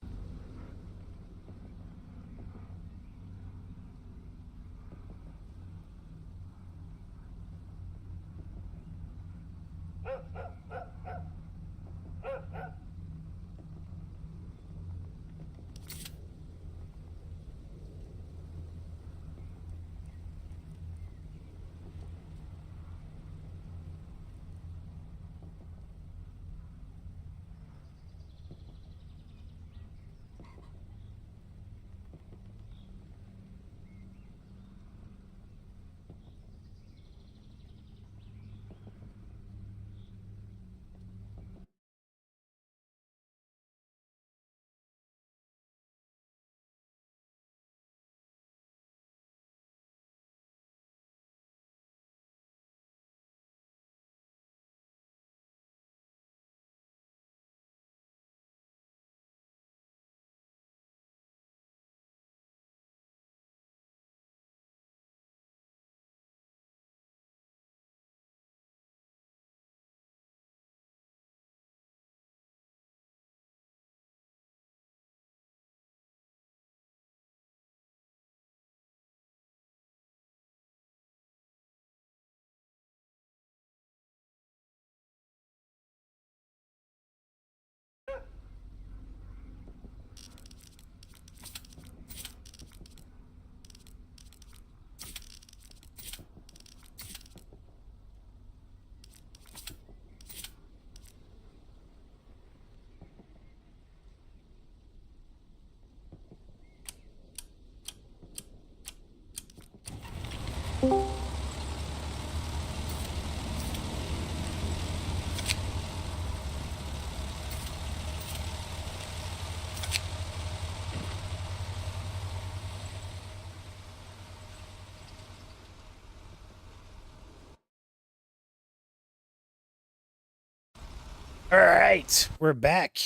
[SPEAKER 1] All right, we're back.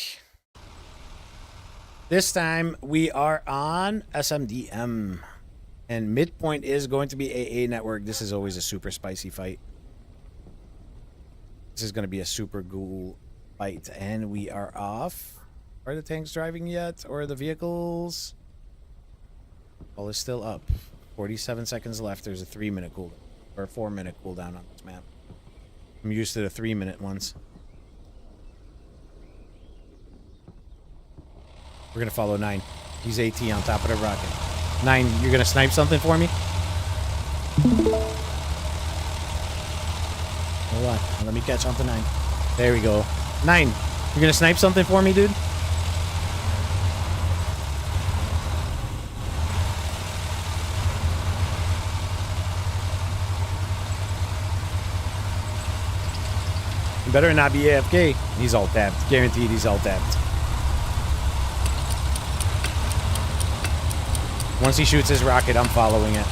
[SPEAKER 1] This time we are on SMDM. And midpoint is going to be AA network. This is always a super spicy fight. This is going to be a super ghoul fight. And we are off. Are the tanks driving yet? Or the vehicles? All is still up. 47 seconds left. There's a 3-minute cooldown. Or a 4-minute cooldown on this map. I'm used to the 3-minute ones. We're going to follow 9. He's AT on top of the rocket. 9, you're going to snipe something for me? Hold on. Let me catch on to 9. There we go. 9, you're going to snipe something for me, dude? You better not be AFK. He's all tapped. Guaranteed he's all tapped. Once he shoots his rocket, I'm following it.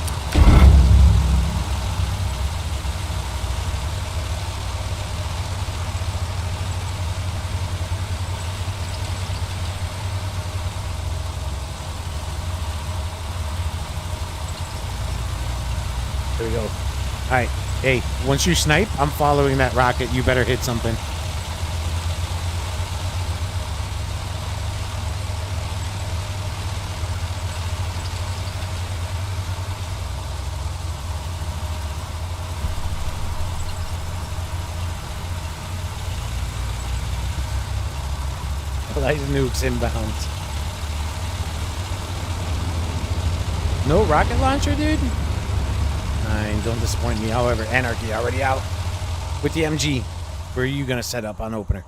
[SPEAKER 1] There we go. All right. Hey, once you snipe, I'm following that rocket. You better hit something. Nice nukes inbound. No rocket launcher, dude? 9, don't disappoint me. However, Anarchy already out with the MG. Where are you going to set up on opener?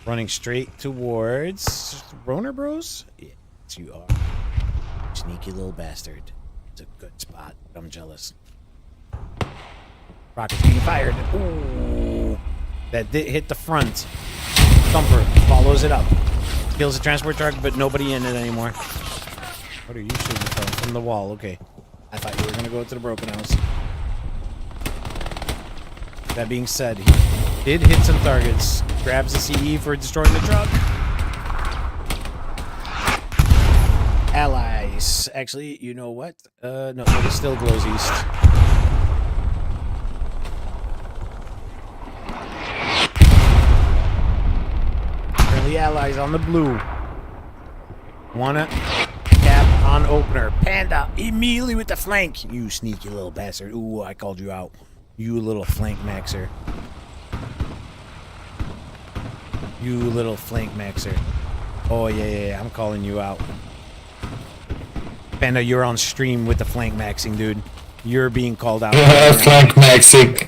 [SPEAKER 1] Running straight towards Roner Bros? Yes, you are. Sneaky little bastard. It's a good spot. I'm jealous. Rocket's being fired. Ooh. That did hit the front. Thumper follows it up. Kills the transport truck, but nobody in it anymore. What are you shooting from? From the wall. Okay. I thought you were going to go to the broken house. That being said, he did hit some targets. Grabs the CE for destroying the truck. Allies. Actually, you know what? No, it still glows east. The allies on the blue. Wanna cap on opener. Panda immediately with the flank. You sneaky little bastard. Ooh, I called you out. You little flank maxer. You little flank maxer. Oh, yeah. I'm calling you out. Panda, you're on stream with the flank maxing, dude. You're being called out.
[SPEAKER 2] Flank maxing.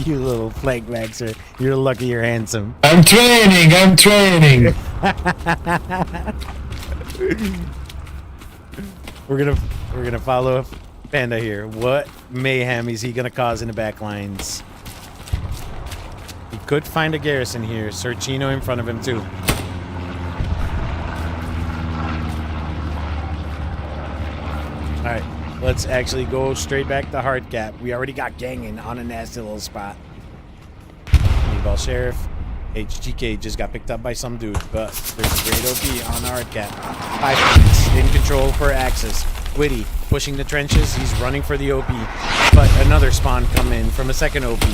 [SPEAKER 1] You little flank maxer. You're lucky you're handsome.
[SPEAKER 2] I'm training.
[SPEAKER 1] We're gonna follow Panda here. What mayhem is he gonna cause in the back lines? He could find a garrison here. Searchino in front of him too. Alright. Let's actually go straight back to hard cap. We already got ganging on a nasty little spot. Meatball Sheriff. HGK just got picked up by some dude, but there's a great OP on the hard cap. 5 points in control for Axis. Witty pushing the trenches. He's running for the OP, but another spawn come in from a second OP.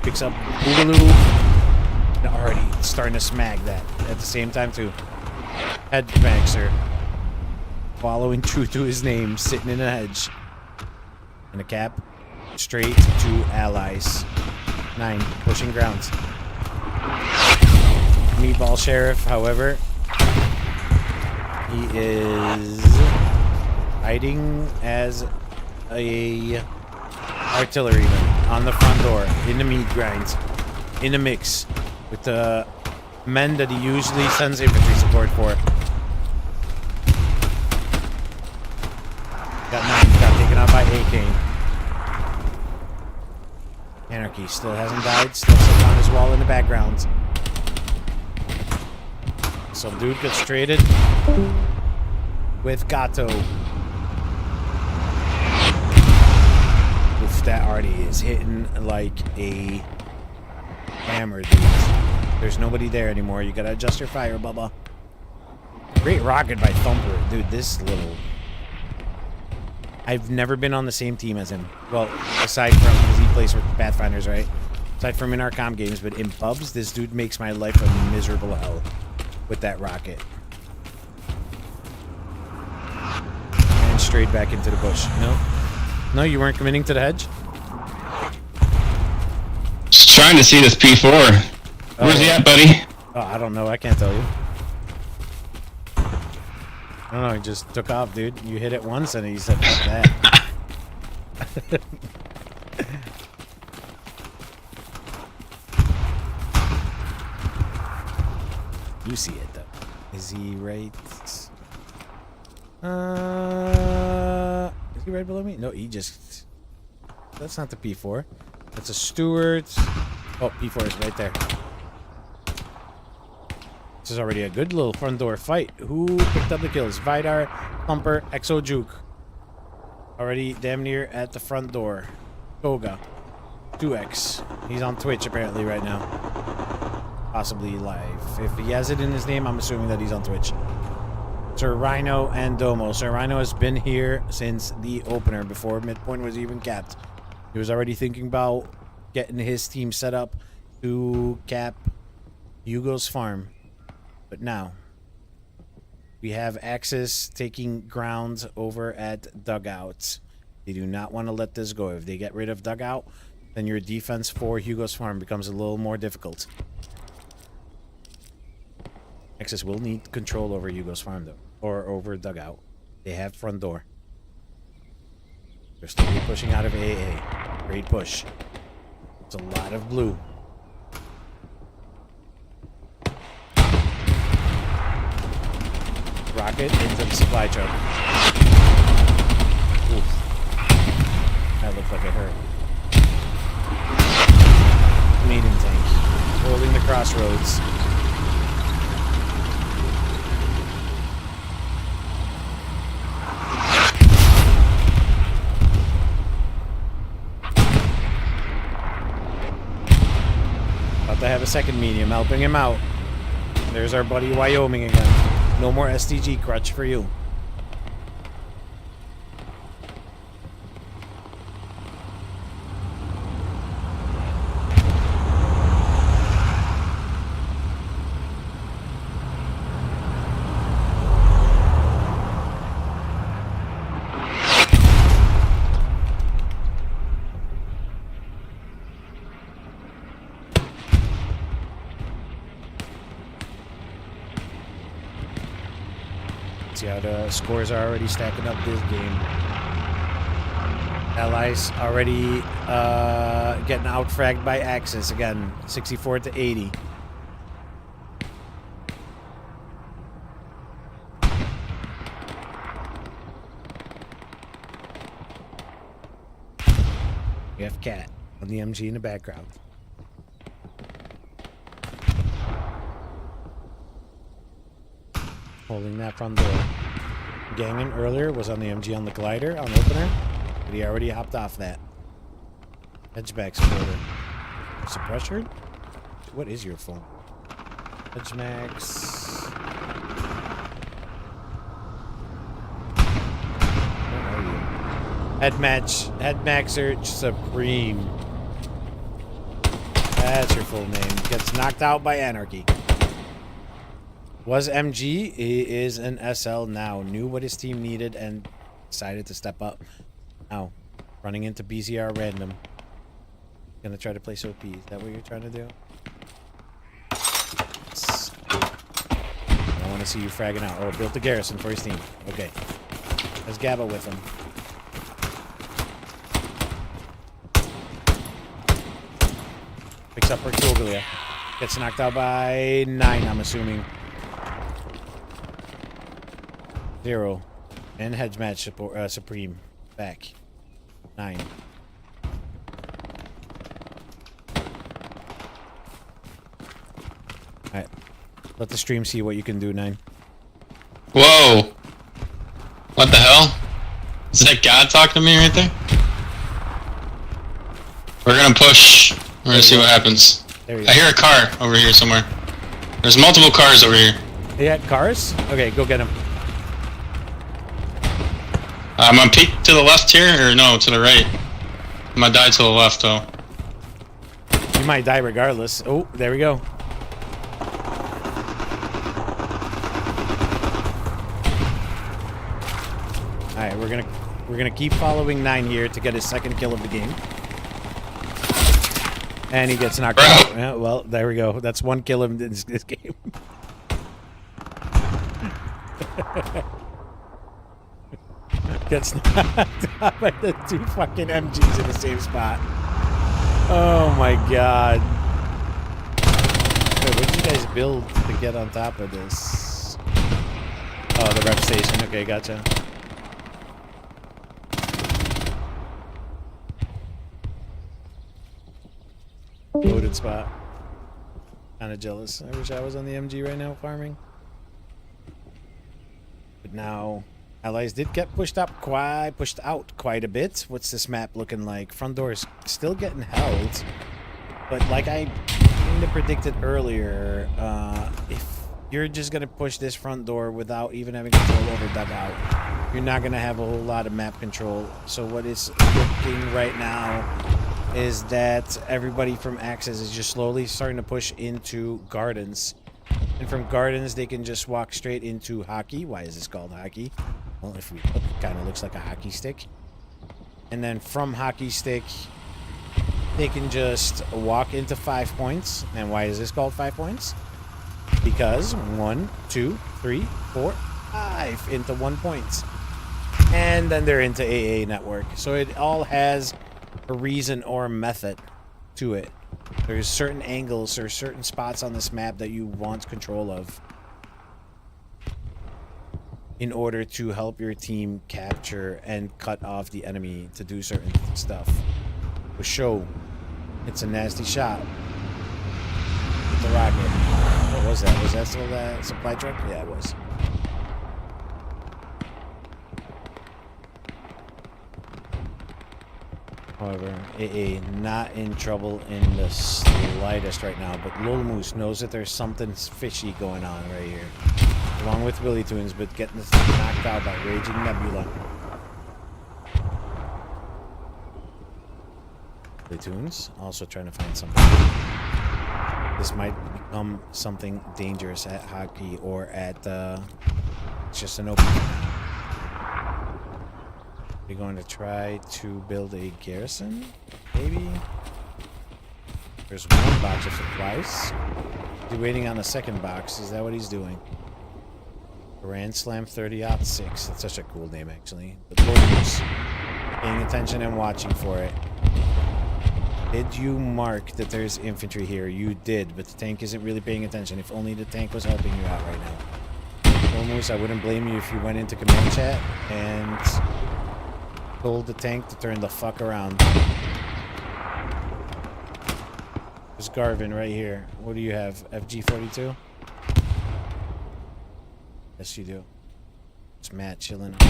[SPEAKER 1] Picks up Boogaloo. And already starting to smack that at the same time too. Head Maxer. Following true to his name, sitting in a hedge. And a cap. Straight to allies. 9, pushing grounds. Meatball Sheriff, however, he is hiding as a artilleryman on the front door, in the meat grinds, in the mix, with the men that he usually sends infantry support for. Got 9, got taken out by AK. Anarchy still hasn't died, still sitting on his wall in the background. Some dude gets traded with Gato. Oof. that already is hitting like a hammer, dude. There's nobody there anymore. You gotta adjust your fire, Bubba. Great rocket by Thumper. Dude, this little... I've never been on the same team as him. Well, aside from... because he plays for Pathfinders, right? Aside from in our comm games, but in pubs, this dude makes my life a miserable hell with that rocket. And straight back into the bush. No? No, you weren't committing to the hedge?
[SPEAKER 2] Just trying to see this P4. Where's he at, buddy?
[SPEAKER 1] Oh, I don't know. I can't tell you. I don't know. He just took off, dude. You hit it once and he said, fuck that. You see it, though. Is he right? Is he right below me? No, he just... That's not the P4. That's a Stewart. Oh, P4 is right there. This is already a good little front door fight. Who picked up the kills? Vidar, Thumper, Exo Juke. Already damn near at the front door. Koga. 2X. He's on Twitch apparently right now. Possibly live. If he has it in his name, I'm assuming that he's on Twitch. Sir Rhino and Domo. Sir Rhino has been here since the opener, before midpoint was even capped. He was already thinking about getting his team set up to cap Hugo's farm. But now, we have Axis taking ground over at Dugout. They do not want to let this go. If they get rid of Dugout, then your defense for Hugo's farm becomes a little more difficult. Axis will need control over Hugo's farm, though. Or over Dugout. They have front door. They're still pushing out of AA. Great push. It's a lot of blue. Rocket into the supply truck. Oof. That looked like it hurt. Maiden tank. Holding the crossroads. About to have a second medium helping him out. There's our buddy Wyoming again. No more STG crutch for you. See how the scores are already stacking up this game. Allies already getting out-fragged by Axis again, 64 to 80. We have Cat on the MG in the background. Holding that front door. Gangin earlier was on the MG on the glider on opener, but he already hopped off that. Edgeback supporter. Suppressor? What is your phone? Edgemax. Where are you? Headmaxer Supreme. That's your full name. Gets knocked out by Anarchy. Was MG, he is an SL now. Knew what his team needed and decided to step up. Now, running into BZR random. Gonna try to play OP. Is that what you're trying to do? I want to see you fragging out. Oh, built the garrison for his team. Okay. Has Gabba with him. Picks up Hercuglia. Gets knocked out by 9, I'm assuming. 0. And hedge match Supreme. Back. 9. Alright. Let the stream see what you can do, 9.
[SPEAKER 2] Whoa! What the hell? Is that God talking to me right there? We're gonna push. We're gonna see what happens.
[SPEAKER 1] There you
[SPEAKER 2] I
[SPEAKER 1] go.
[SPEAKER 2] hear a car over here somewhere. There's multiple cars over here.
[SPEAKER 1] They got cars? Okay, go get them.
[SPEAKER 2] I'm gonna peek to the left here, or no, to the right. I'm gonna die to the left though.
[SPEAKER 1] You might die regardless. Oh, there we go. Alright, we're gonna keep following 9 here to get his second kill of the game. And he gets knocked out. Yeah, well, there we go. That's 1 kill in this game. Gets knocked out by the 2 fucking MGs in the same spot. Oh my god. Wait, what did you guys build to get on top of this? Oh, the rep station. Okay, gotcha. Loaded spot. Kinda jealous. I wish I was on the MG right now farming. But now allies did get pushed out quite a bit. What's this map looking like? Front door's still getting held. But like I kind of predicted earlier, if you're just gonna push this front door without even having control over dugout, you're not gonna have a whole lot of map control. So what is looking right now is that everybody from Axis is just slowly starting to push into Gardens. And from Gardens, they can just walk straight into Hockey. Why is this called Hockey? Well, if we look, it kind of looks like a hockey stick. And then from Hockey Stick, they can just walk into 5 points. And why is this called 5 points? Because 1, 2, 3, 4, 5 into 1 point. And then they're into AA network. So it all has a reason or a method to it. There's certain angles or certain spots on this map that you want control of in order to help your team capture and cut off the enemy to do certain stuff. For show, it's a nasty shot with the rocket. What was that? Was that still that supply truck? Yeah, it was. However, AA not in trouble in the slightest right now, but Lil Moose knows that there's something fishy going on right here. Along with Willy Tunes, but getting knocked out by Raging Nebula. Willy Tunes also trying to find something. This might become something dangerous at Hockey or at it's just an open. We're going to try to build a garrison, maybe. There's 1 box of supplies. He's waiting on the 2nd box. Is that what he's doing? Grand Slam 30-06. That's such a cool name, actually. But Lord's paying attention and watching for it. Did you mark that there's infantry here? You did, but the tank isn't really paying attention. If only the tank was helping you out right now. Almost, I wouldn't blame you if you went into command chat and told the tank to turn the fuck around. There's Garvin right here. What do you have? FG-42? Yes, you do. It's Matt chilling. Not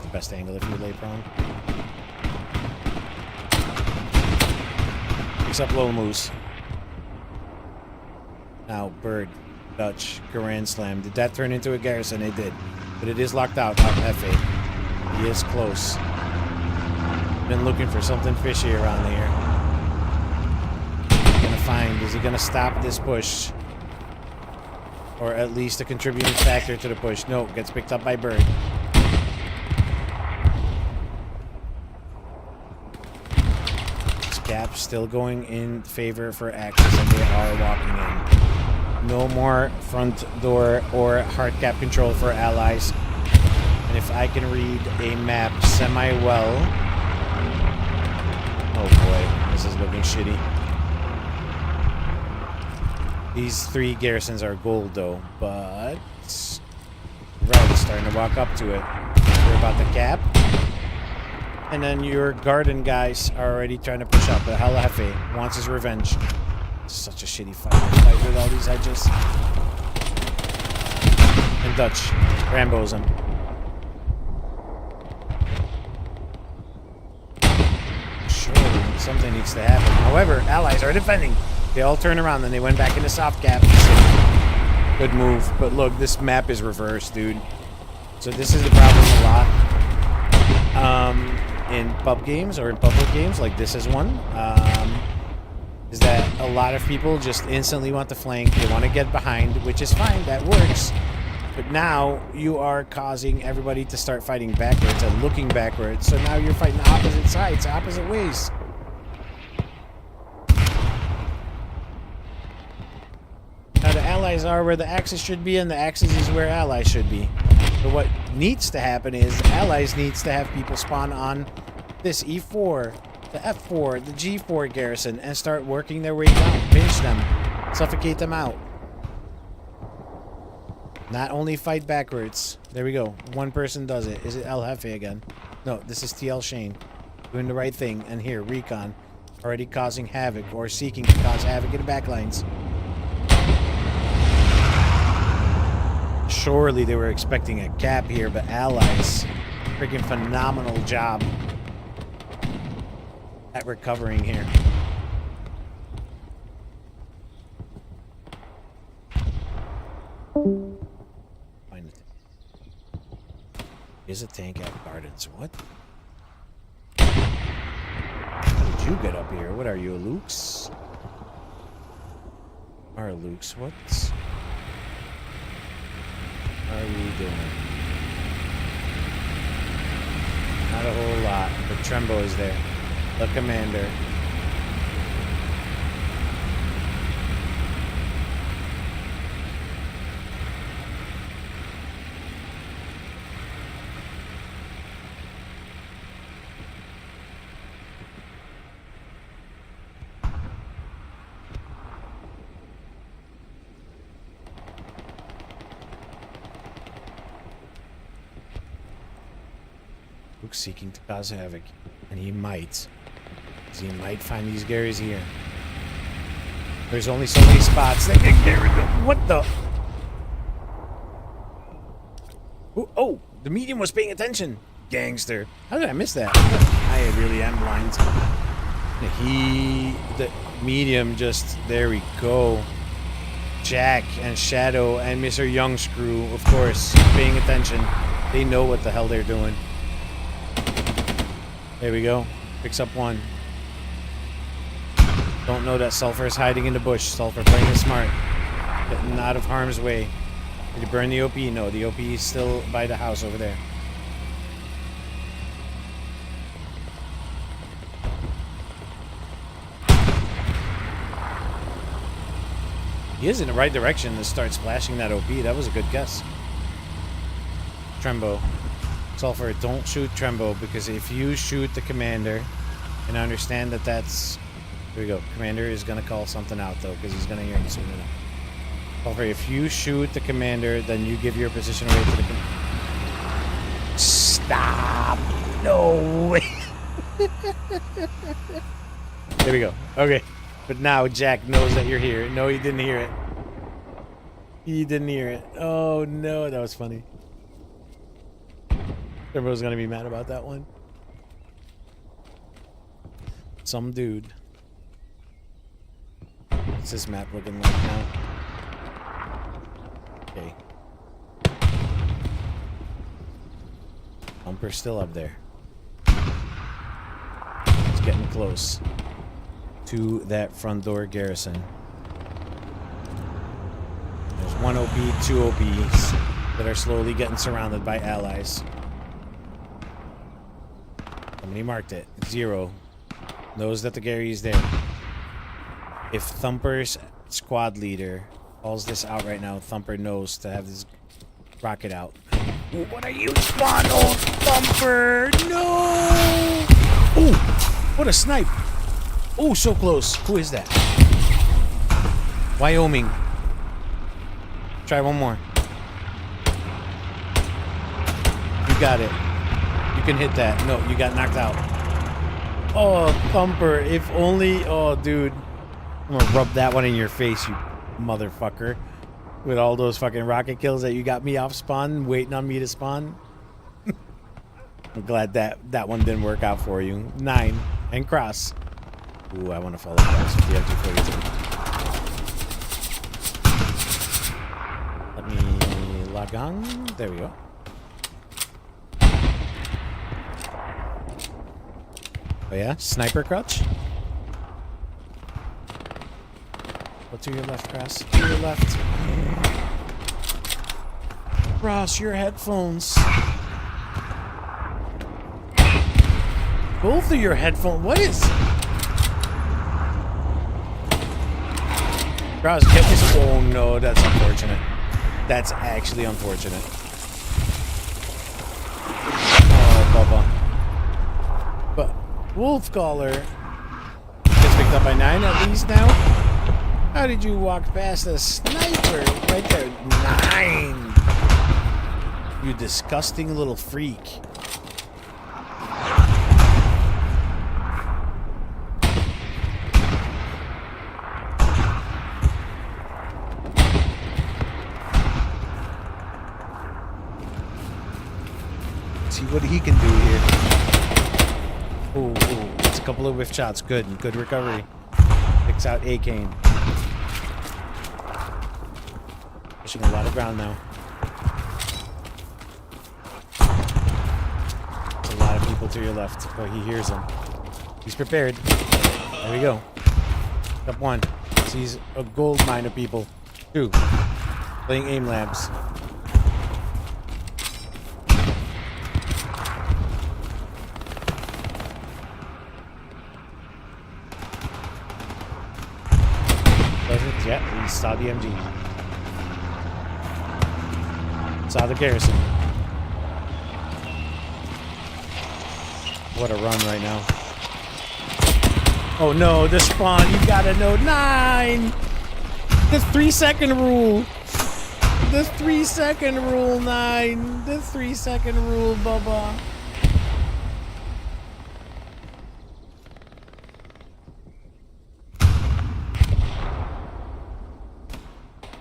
[SPEAKER 1] the best angle if you lay prone. Picks up Lil Moose. Now, Bird, Dutch, Grand Slam. Did that turn into a garrison? It did. But it is locked out off F8. He is close. Been looking for something fishy around here. Gonna find, is he gonna stop this push? Or at least a contributing factor to the push? No, gets picked up by Bird. This gap still going in favor for Axis, and they are walking in. No more front door or hard cap control for allies. And if I can read a map semi-well... Oh boy, this is looking shitty. These 3 garrisons are gold though, but... Right, starting to walk up to it. We're about to cap. And then your garden guys are already trying to push up. The Halafe wants his revenge. Such a shitty fight with all these edges. And Dutch Rambo's him. Something needs to happen. However, allies are defending. They all turn around, then they went back into soft cap. Good move. But look, this map is reversed, dude. So this is the problem a lot in pub games or in public games. Like this is one. Is that a lot of people just instantly want to flank. They want to get behind, which is fine. That works. But now you are causing everybody to start fighting backwards and looking backwards. So now you're fighting opposite sides, opposite ways. Now the allies are where the axis should be, and the axis is where allies should be. But what needs to happen is the allies needs to have people spawn on this E4, the F4, the G4 garrison, and start working their way down. Pinch them. Suffocate them out. Not only fight backwards. There we go. One person does it. Is it El Jefe again? No, this is TL Shane. Doing the right thing. And here, Recon. Already causing havoc, or seeking to cause havoc in the backlines. Surely they were expecting a cap here, but allies, freaking phenomenal job at recovering here. Find it. Is a tank at Gardens? What? How did you get up here? What are you, Luke's? Are Luke's? What are we doing? Not a whole lot, but Trembo is there. The commander. Luke's seeking to cause havoc, and he might. Because he might find these Garys here. There's only so many spots that can get rid of. What the? Oh, the medium was paying attention. Gangster. How did I miss that? I really am blind. The medium just, there we go. Jack and Shadow and Mr. Youngscrew, of course, paying attention. They know what the hell they're doing. There we go. Picks up one. Don't know that Sulfur is hiding in the bush. Sulfur playing it smart. Getting out of harm's way. Did he burn the OP? No, the OP is still by the house over there. He is in the right direction to start splashing that OP. That was a good guess. Trembo. Sulfur, don't shoot Trembo, because if you shoot the commander, and I understand that that's... Here we go. Commander is going to call something out, though, because he's going to hear it soon enough. Sulfur, if you shoot the commander, then you give your position away to the commander. Stop! No way! There we go. Okay. But now Jack knows that you're here. No, he didn't hear it. He didn't hear it. Oh, no. That was funny. Everyone's gonna be mad about that one. Some dude. What's this map looking like now? Okay. Bumper's still up there. It's getting close to that front door garrison. There's one OP, two OPs that are slowly getting surrounded by allies. Somebody marked it. 0. Knows that the Gary is there. If Thumper's squad leader calls this out right now, Thumper knows to have this rocket out. What are you spawn? Oh, Thumper! No! Oh! What a snipe! Oh, so close. Who is that? Wyoming. Try one more. You got it. You can hit that. No, you got knocked out. Oh, Thumper. If only... Oh, dude. I'm gonna rub that one in your face, you motherfucker. With all those fucking rocket kills that you got me off spawn, waiting on me to spawn. I'm glad that one didn't work out for you. 9. And cross. Ooh, I want to follow guys with the MG42. Let me log on. There we go. Oh yeah, sniper crouch. Go to your left, Cross. To your left. Cross your headphones. Both of your headphones. What is? Cross, get this. Oh no, that's unfortunate. That's actually unfortunate. Oh, Bubba. But Wolf Caller gets picked up by 9 at least now. How did you walk past a sniper right there? 9! You disgusting little freak. See what he can do here. Ooh, it's a couple of whiff shots. Good recovery. Picks out A-Kane. Pushing a lot of ground now. There's a lot of people to your left. Oh, he hears them. He's prepared. There we go. Up 1. Sees a gold mine of people. 2. Playing aim labs. Yeah, he saw the MG. Saw the garrison. What a run right now. Oh no, the spawn, you gotta know. 9! The 3-second rule. The 3-second rule, 9. The 3-second rule, Bubba.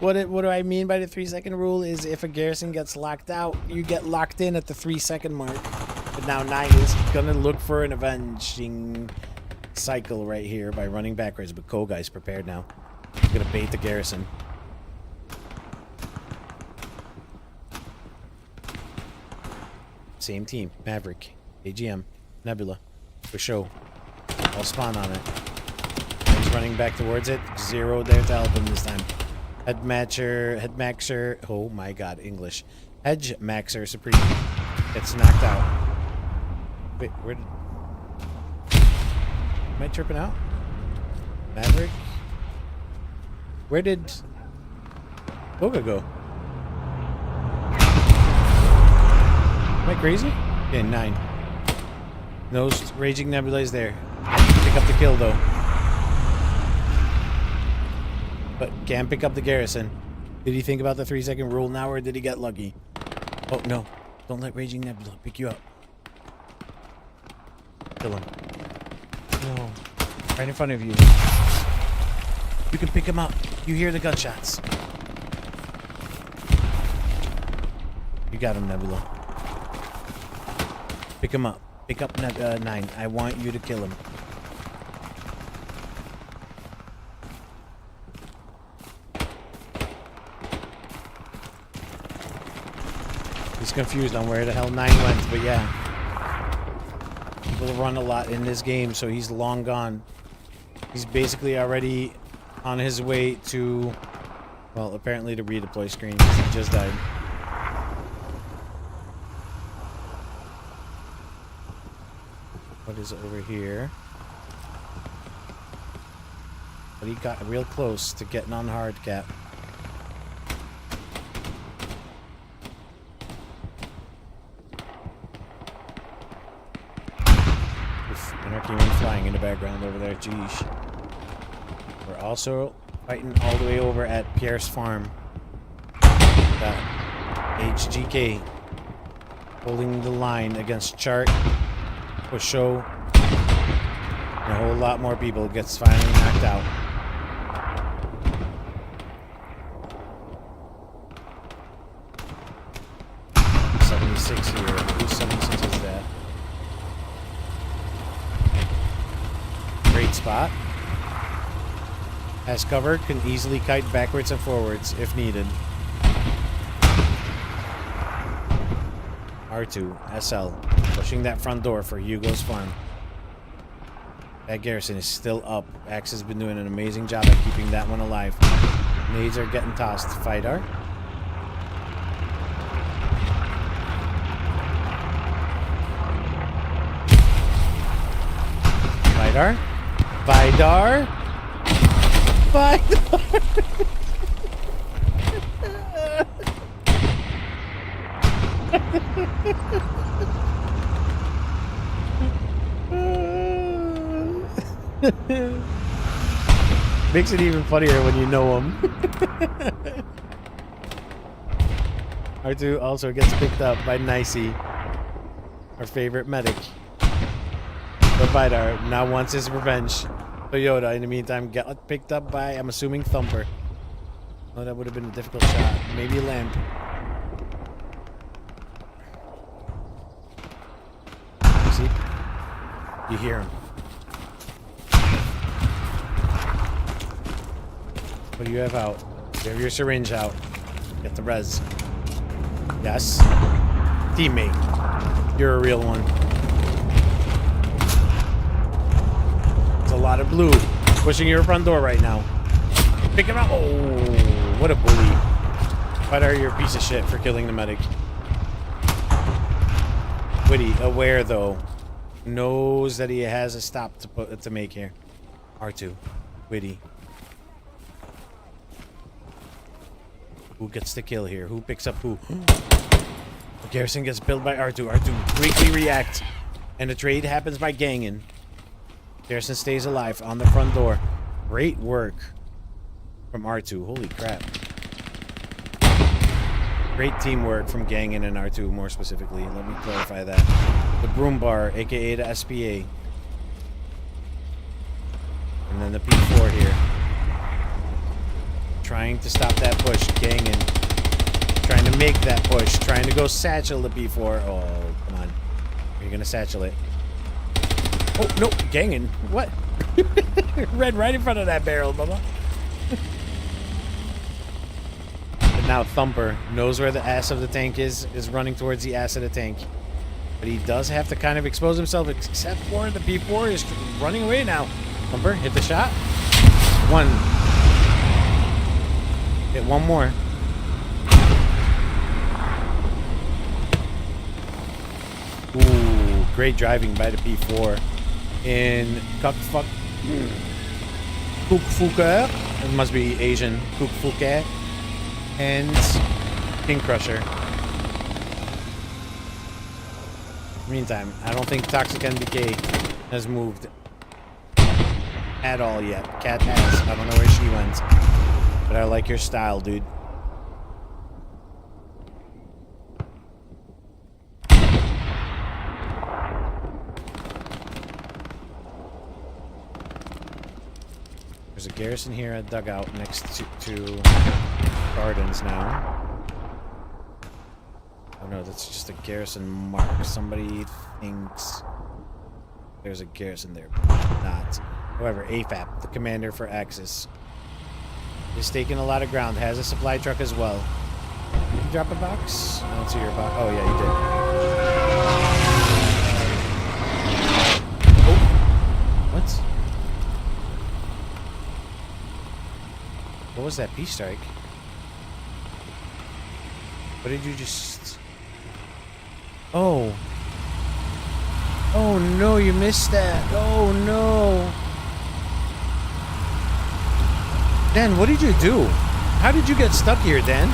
[SPEAKER 1] What do I mean by the 3-second rule is if a garrison gets locked out, you get locked in at the 3-second mark. But now 9 is gonna look for an avenging cycle right here by running backwards. But Kogai's prepared now. He's gonna bait the garrison. Same team. Maverick, AGM, Nebula, for show. I'll spawn on it. He's running back towards it. 0 there to help him this time. Head maxer, oh my god, English. Hedge maxer Supreme gets knocked out. Wait, where did... Am I tripping out? Maverick? Where did... Boga go? Am I crazy? Okay, 9. No Raging Nebula is there. Pick up the kill though. But can't pick up the garrison. Did he think about the 3-second rule now, or did he get lucky? Oh, no. Don't let Raging Nebula pick you up. Kill him. No. Right in front of you. You can pick him up. You hear the gunshots. You got him, Nebula. Pick him up. Pick up 9. I want you to kill him. He's confused on where the hell 9 went, but yeah. People run a lot in this game, so he's long gone. He's basically already on his way to, well, apparently the redeploy screen, because he just died. What is over here? But he got real close to getting on hard cap. Anarchy one flying in the background over there. Jeez. We're also fighting all the way over at Pierre's farm. Got HGK holding the line against Chart, Pusho, and a whole lot more people. Gets finally knocked out. .76 here. Whose 76 is that? Great spot. spot. Has cover, can easily kite backwards and forwards if needed. R2, SL, pushing that front door for Hugo's farm. That garrison is still up. Axe has been doing an amazing job at keeping that one alive. Nades are getting tossed. Vidar. Vidar. Vidar. Vidar. Makes it even funnier when you know him. R2 also gets picked up by Nicey, our favorite medic. But Vidar now wants his revenge. Toyota, in the meantime, got picked up by, I'm assuming, Thumper. Oh, that would have been a difficult shot. Maybe Lamp. See? You hear him. What do you have out? You have your syringe out. Get the res. Yes. Teammate. You're a real one. It's a lot of blue. Pushing your front door right now. Pick him up. Oh, what a bully. Vidar, you're a piece of shit for killing the medic. Witty, aware though. Knows that he has a stop to make here. R2. Witty. Who gets the kill here? Who picks up who? Garrison gets killed by R2. R2 quickly react. And the trade happens by ganging. Garrison stays alive on the front door. Great work from R2. Holy crap. Great teamwork from Gangin and R2, more specifically. Let me clarify that. The Broom Bar, aka the SPA. And then the P4 here. Trying to stop that push. Gangin. Trying to make that push. Trying to go satchel the P4. Oh, come on. You're gonna satchel it. Oh, no. Gangin. What? Red right in front of that barrel, Bubba. But now Thumper knows where the ass of the tank is running towards the ass of the tank. But he does have to kind of expose himself, except for the P4 is running away now. Thumper, hit the shot. One. Hit one more. Ooh, great driving by the P4. In Kukfuker. It must be Asian. Kukfuker. And King Crusher. Meantime, I don't think Toxic NBK has moved at all yet. Cat has. I don't know where she went. But I like your style, dude. There's a garrison here at dugout next to gardens now. Oh no, that's just a garrison mark. Somebody thinks there's a garrison there, but not. However, AFAP, the commander for Axis, is taking a lot of ground. Has a supply truck as well. Did you drop a box? I don't see your box. Oh yeah, you did. Oh, what? What was that peace strike? What did you just... Oh. Oh no, you missed that. Oh no. Dan, what did you do? How did you get stuck here, Dan?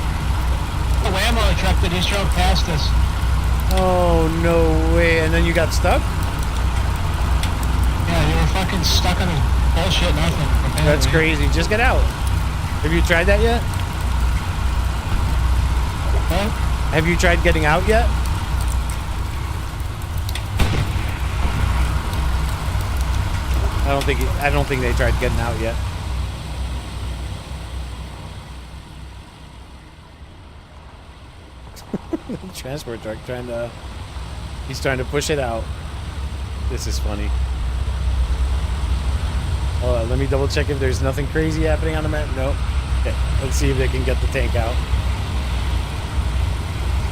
[SPEAKER 3] The Whammo truck that just drove past us.
[SPEAKER 1] Oh no way. And then you got stuck?
[SPEAKER 3] Yeah, you were fucking stuck on this bullshit nothing. Apparently.
[SPEAKER 1] That's crazy. Just get out. Have you tried that yet?
[SPEAKER 3] Huh?
[SPEAKER 1] Have you tried getting out yet? I don't think they tried getting out yet. Transport truck he's trying to push it out. This is funny. Hold on, let me double check if there's nothing crazy happening on the map. Nope. Okay, let's see if they can get the tank out.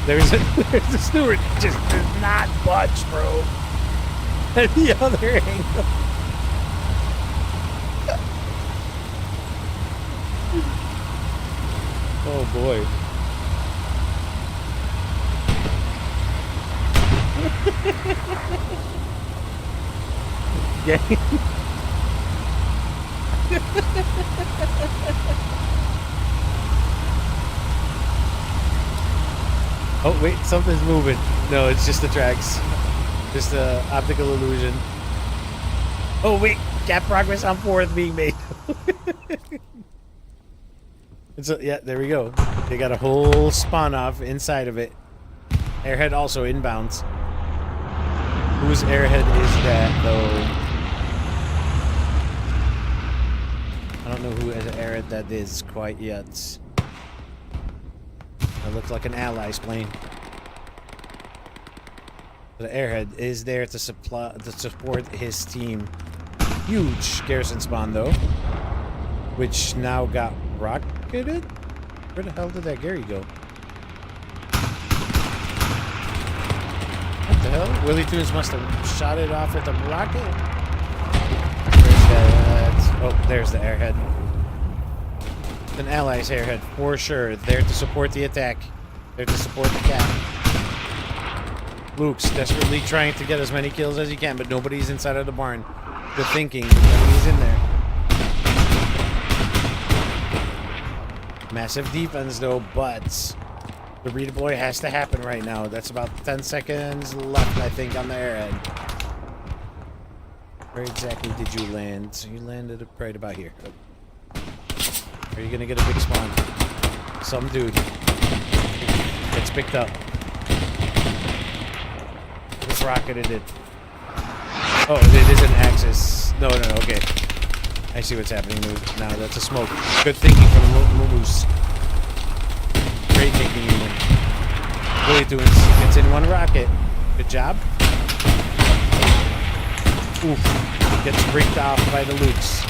[SPEAKER 1] There's a steward just does not budge, bro. At the other angle. Oh boy. Yeah. Oh wait, something's moving. No, it's just the tracks. Just a optical illusion. Oh wait, gap progress on 4th being made. Yeah, there we go. They got a whole spawn off inside of it. Airhead also inbounds. Whose airhead is that though? I don't know who airhead that is quite yet. It looks like an ally's plane. The airhead is there to support his team. Huge garrison spawn though, which now got rocketed. Where the hell did that Gary go? What the hell? Willie Toons must have shot it off with a rocket. Where's that? Oh, there's the airhead. An ally's airhead for sure. There to support the attack. There to support the cap. Luke's desperately trying to get as many kills as he can, but nobody's inside of the barn. Good thinking. Nobody's in there. Massive defense though, but the redeploy has to happen right now. That's about 10 seconds left, I think, on the airhead. Where exactly did you land? So you landed right about here. Are you gonna get a big spawn? Some dude gets picked up. Just rocketed it. Oh, it is an Axis. No, okay. I see what's happening now. That's a smoke. Good thinking from the Moose. Great thinking, even. Really doing gets in one rocket. Good job. Oof. Gets bricked off by the Lukes.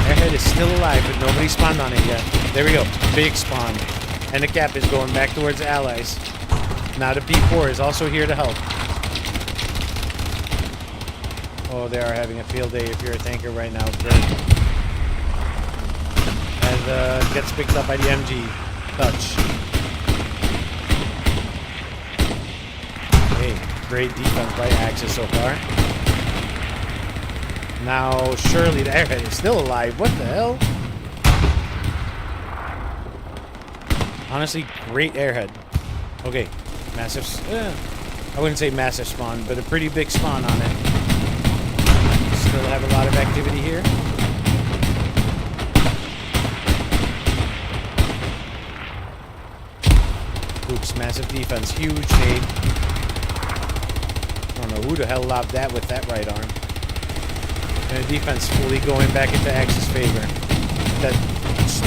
[SPEAKER 1] Airhead is still alive, but nobody spawned on it yet. There we go. Big spawn. And the cap is going back towards allies. Now the P4 is also here to help. Oh, they are having a field day if you're a tanker right now. Great. And gets picked up by the MG. Touch. Hey, great defense by Axis so far. Now, surely the airhead is still alive. What the hell? Honestly, great airhead. Okay, massive. I wouldn't say massive spawn, but a pretty big spawn on it. Still have a lot of activity here. Oops, massive defense. Huge nade. I don't know who the hell lobbed that with that right arm. And the defense fully going back into Axis' favor. That's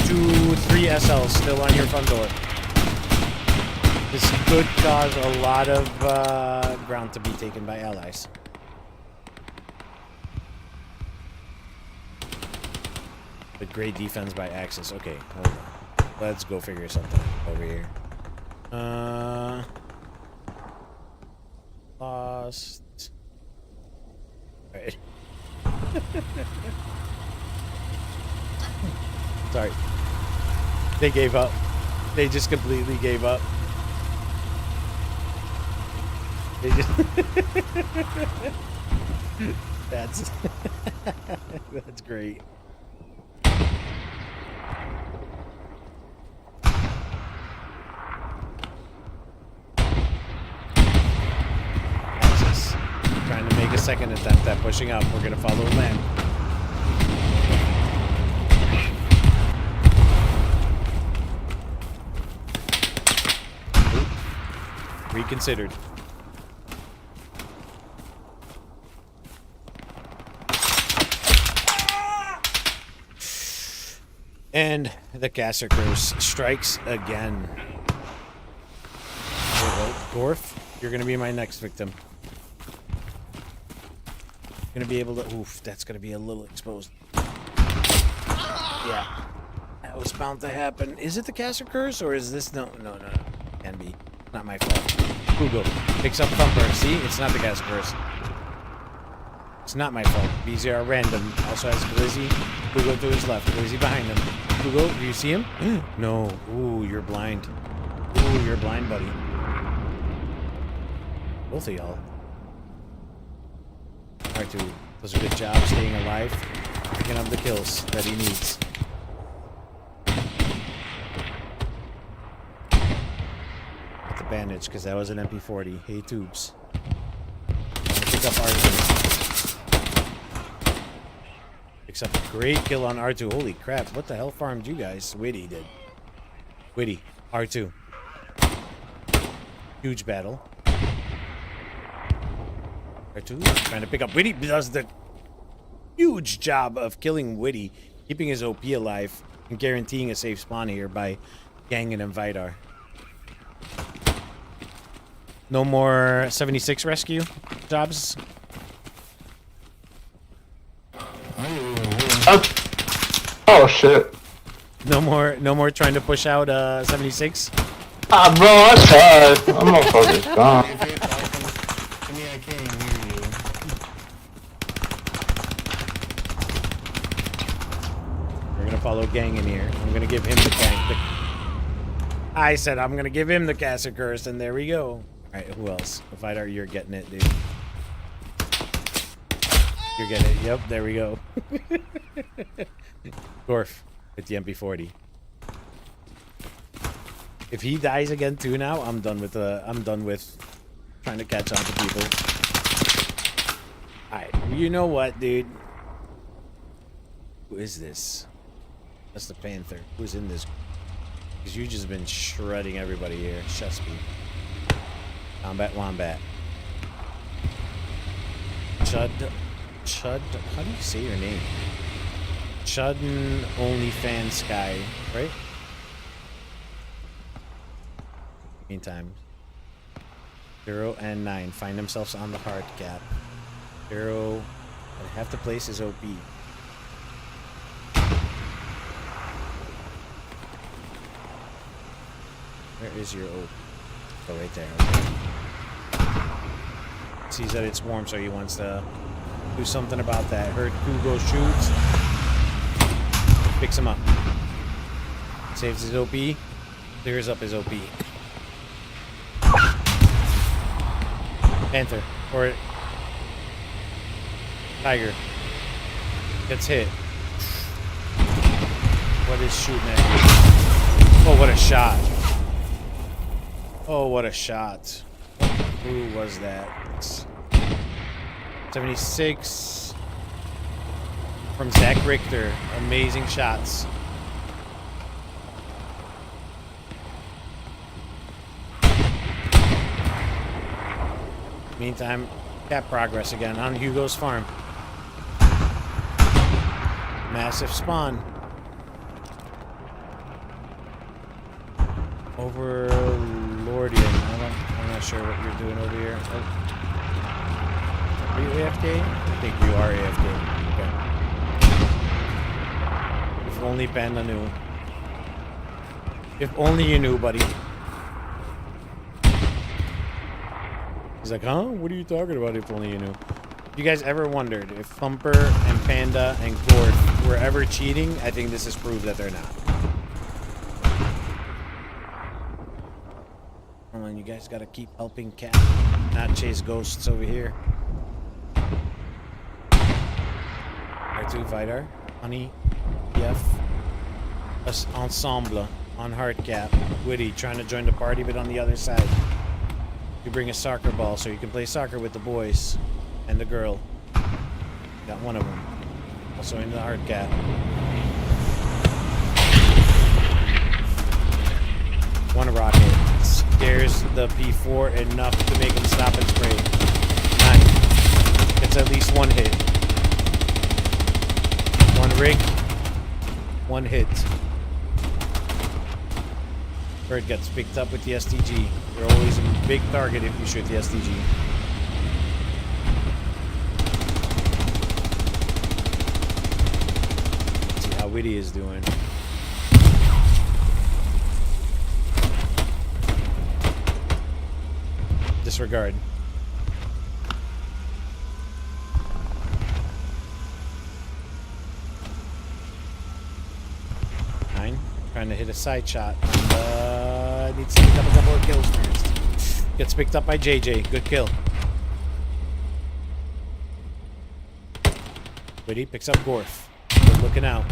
[SPEAKER 1] 2-3 SLs still on your front door. This could cause a lot of ground to be taken by allies. But great defense by Axis. Okay, hold on. Let's go figure something over here. Lost. Alright. Sorry. They gave up. They just completely gave up. They just that's that's great. Axis trying to make a second attempt at pushing up. We're gonna follow land. Reconsidered. And the caster curse strikes again. Gorf, you're gonna be my next victim. Gonna be able to. Oof, that's gonna be a little exposed. Yeah, that was bound to happen. Is it the caster curse or is this? No. Can be. Not my fault. Google picks up Thumper. See, it's not the caster curse. It's not my fault. These are random. Also has Glizzy. Google to his left. Glizzy behind him. Google, do you see him? No. Ooh, you're blind. Ooh, you're blind, buddy. Both of y'all. R2 does a good job staying alive, picking up the kills that he needs. With the bandage, because that was an MP40. Hey, Tubes. Pick up R2. Picks up a great kill on R2. Holy crap, what the hell farmed you guys? Witty did. Witty, R2. Huge battle. R2 trying to pick up Witty. Does the huge job of killing Witty, keeping his OP alive, and guaranteeing a safe spawn here by ganging and Vidar. No more 76 rescue jobs.
[SPEAKER 4] Oh shit.
[SPEAKER 1] No more trying to push out 76.
[SPEAKER 4] Ah, bro, I tried. I'm not fucking gone.
[SPEAKER 3] To me, I can't even hear you.
[SPEAKER 1] We're gonna follow Gang in here. I'm gonna give him the gang. I said I'm gonna give him the caster curse, and there we go. Alright, who else? Vidar, you're getting it, dude. You're getting it. Yep, there we go. Gorf with the MP40. If he dies again too now, I'm done with trying to catch on to people. Alright, you know what, dude? Who is this? That's the Panther. Who's in this? Because you just been shredding everybody here. Shusky. Combat Wombat. Chud. How do you say your name? Chudden OnlyFans Sky, right? Meantime, 0 and 9 find themselves on the hard cap. 0, half the place is OP. Where is your OP? Oh, right there. Okay. Sees that it's warm, so he wants to do something about that. Heard Kugo shoots. Picks him up. Saves his OP. Clears up his OP. Panther. Or Tiger. Gets hit. What is shooting at you? Oh, what a shot. Oh, what a shot. Who was that? 76 from Zach Richter. Amazing shots. Meantime, cap progress again on Hugo's farm. Massive spawn. Overlordian. I'm not sure what you're doing over here. Oh. Are you AFK? I think you are AFK. Okay. If only Panda knew. If only you knew, buddy. He's like, huh? What are you talking about? If only you knew. You guys ever wondered if Thumper and Panda and Gord were ever cheating? I think this is proof that they're not. Hold on, you guys gotta keep helping Cat, not chase ghosts over here. R2 Vidar, Honey, Yef, Ensemble on Hardcap, Witty trying to join the party but on the other side. You bring a soccer ball so you can play soccer with the boys and the girl. Got one of them. Also in the hard cap. One rocket scares the P4 enough to make him stop and spray. 9. Gets at least one hit. One rig. One hit. Bird gets picked up with the STG. You're always a big target if you shoot the STG. Let's see how Witty is doing. Disregard. Trying to hit a side shot. Needs to pick up a couple of kills first. Gets picked up by JJ. Good kill. Witty picks up Gorf. Good looking out.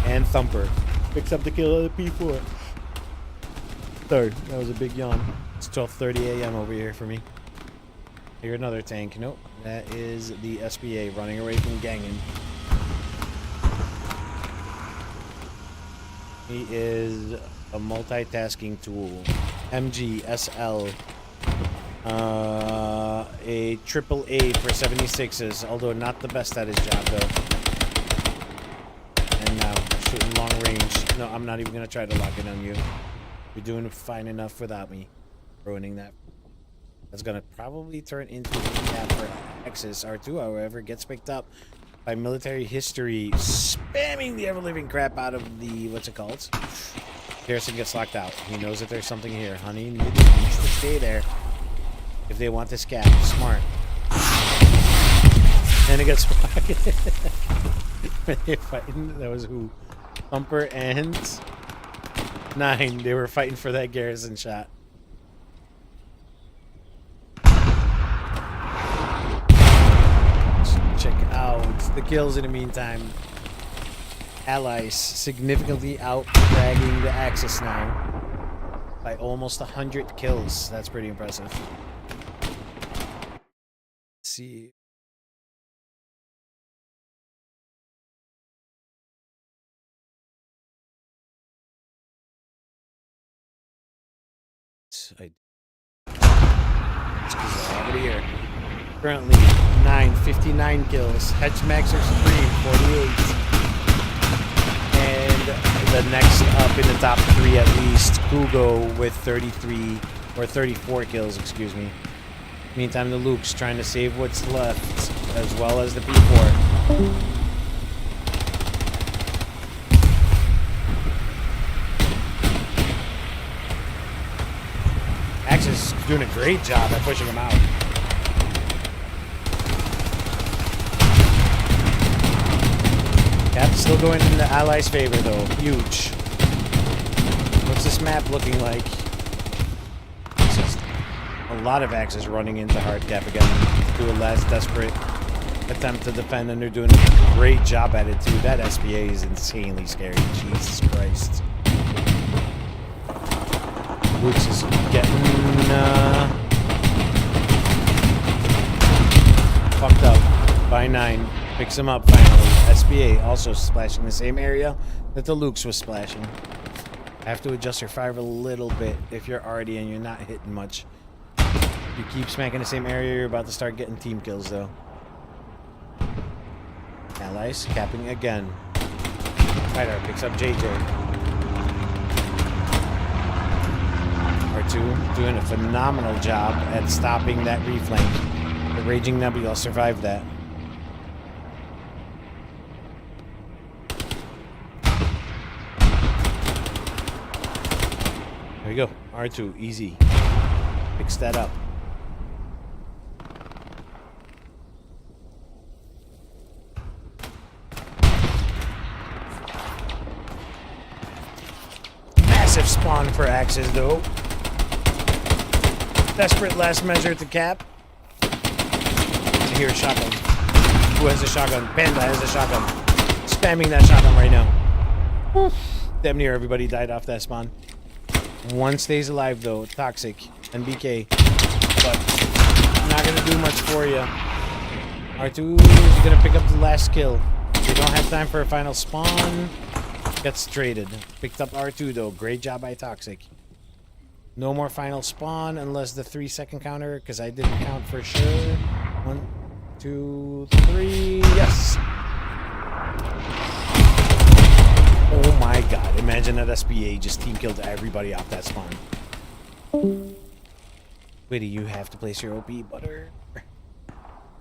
[SPEAKER 1] And Thumper picks up the kill of the P4. Third. That was a big yawn. It's 12:30 a.m. over here for me. Here another tank. Nope. That is the SBA running away from ganging. He is a multitasking tool. MG, SL, a triple A for 76s, although not the best at his job though. And now shooting long range. No, I'm not even gonna try to lock it on you. You're doing fine enough without me ruining that. That's gonna probably turn into a cap for X's. R2, however, gets picked up by military history, spamming the ever-living crap out of the, what's it called? Garrison gets locked out. He knows that there's something here. Honey needs to stay there if they want this cap. Smart. And it gets spotted. When they're fighting, that was who? Thumper and 9. They were fighting for that Garrison shot. Check out the kills in the meantime. Allies significantly out-dragging the Axis now by almost 100 kills. That's pretty impressive. Let's see. Let's go over here. Currently 59 kills. Hedgemax are supreme, 48. And the next up in the top 3 at least, Kugo with 33 or 34 kills, excuse me. Meantime, the Luke's trying to save what's left, as well as the P4. Axis is doing a great job at pushing him out. Cap's still going in the Allies' favor, though. Huge. What's this map looking like? It's just a lot of Axis running into hard cap again. Do a last desperate attempt to defend, and they're doing a great job at it, too. That SPA is insanely scary. Jesus Christ. Luke's is getting fucked up by 9. Picks him up finally. SBA also splashing the same area that the Luke's was splashing. Have to adjust your fire a little bit if you're already and you're not hitting much. If you keep smacking the same area, you're about to start getting team kills though. Allies capping again. Fighter picks up JJ. R2 doing a phenomenal job at stopping that reflank. The Raging Nebula survived that. There we go. R2, easy. Fix that up. Massive spawn for Axis, though. Desperate last measure to cap. Here, shotgun. Who has a shotgun? Panda has a shotgun. Spamming that shotgun right now. Damn near everybody died off that spawn. One stays alive though, Toxic and BK, but not gonna do much for you. R2 is gonna pick up the last kill. They don't have time for a final spawn. Gets traded. Picked up R2 though. Great job by Toxic. No more final spawn unless the 3-second counter, because I didn't count for sure. 1, 2, 3. Yes. Oh my god. Imagine that SBA just team killed everybody off that spawn. Witty, you have to place your OP, butter.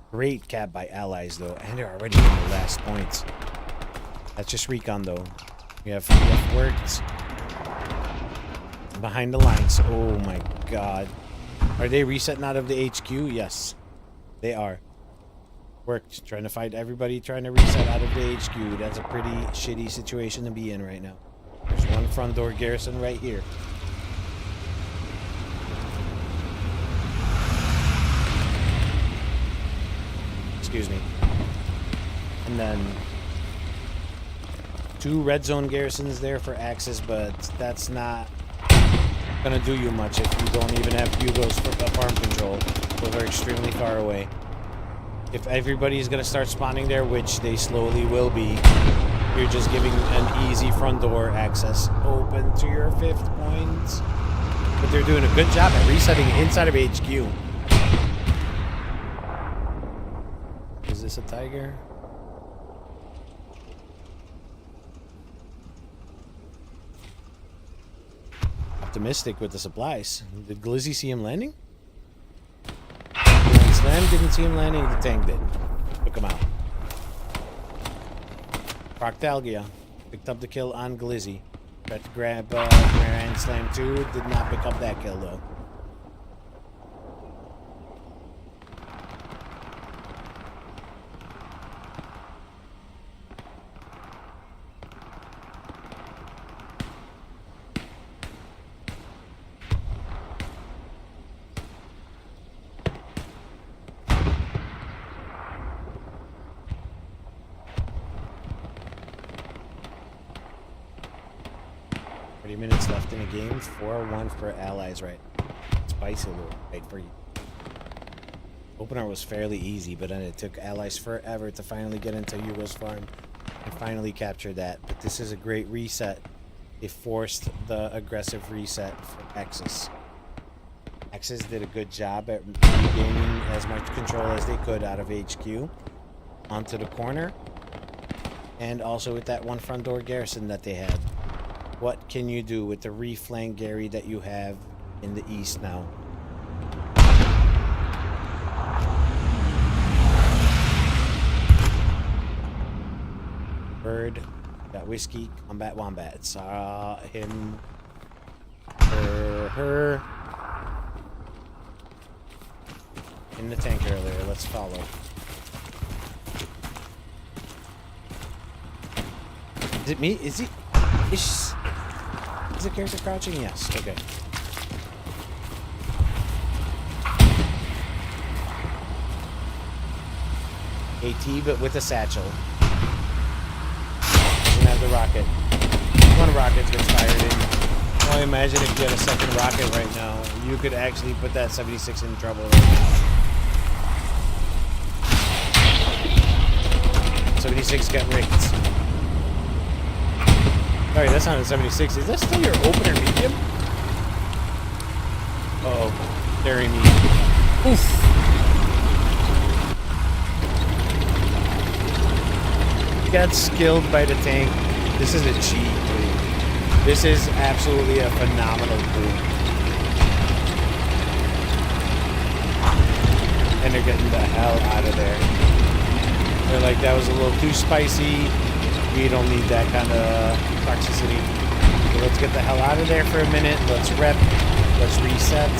[SPEAKER 1] Great cap by allies, though. And they're already in the last points. That's just recon, though. We have worked. Behind the lines. Oh, my God. Are they resetting out of the HQ? Yes. They are. Worked. Trying to find everybody trying to reset out of the HQ. That's a pretty shitty situation to be in right now. There's one front door garrison right here. Excuse me. And then 2 red zone garrisons there for access, but that's not gonna do you much if you don't even have Hugos for farm control. Those are extremely far away. If everybody's gonna start spawning there, which they slowly will be, you're just giving an easy front door access open to your 5th point. But they're doing a good job at resetting inside of HQ. Is this a tiger? Optimistic with the supplies. Did Glizzy see him landing? Slam didn't see him landing, the tank did. Took him out. Proctalgia picked up the kill on Glizzy. Tried to grab Grand Slam 2, did not pick up that kill though. Minutes left in the game. 4-1 for allies, right? Spicy little right for you. Opener was fairly easy, but then it took allies forever to finally get into Hugo's farm and finally capture that. But this is a great reset. They forced the aggressive reset for Axis. Axis did a good job at regaining as much control as they could out of HQ onto the corner, and also with that one front door garrison that they had. What can you do with the reflank Gary that you have in the east now? Bird, got whiskey, combat wombat. Saw him, her in the tank earlier. Let's follow. Is it me? Is he? Is the character crouching? Yes. Okay. AT, but with a satchel. Doesn't have the rocket. One rocket gets fired in. Well, imagine if you had a second rocket right now. You could actually put that 76 in trouble right now. 76 got rigged. Sorry, that's not a 76. Is that still your opener medium? Uh-oh. Bury me. Oof. He got skilled by the tank. This is a cheat, dude. This is absolutely a phenomenal move. And they're getting the hell out of there. They're like, that was a little too spicy. We don't need that kind of toxicity. So let's get the hell out of there for a minute. Let's rep. Let's reset.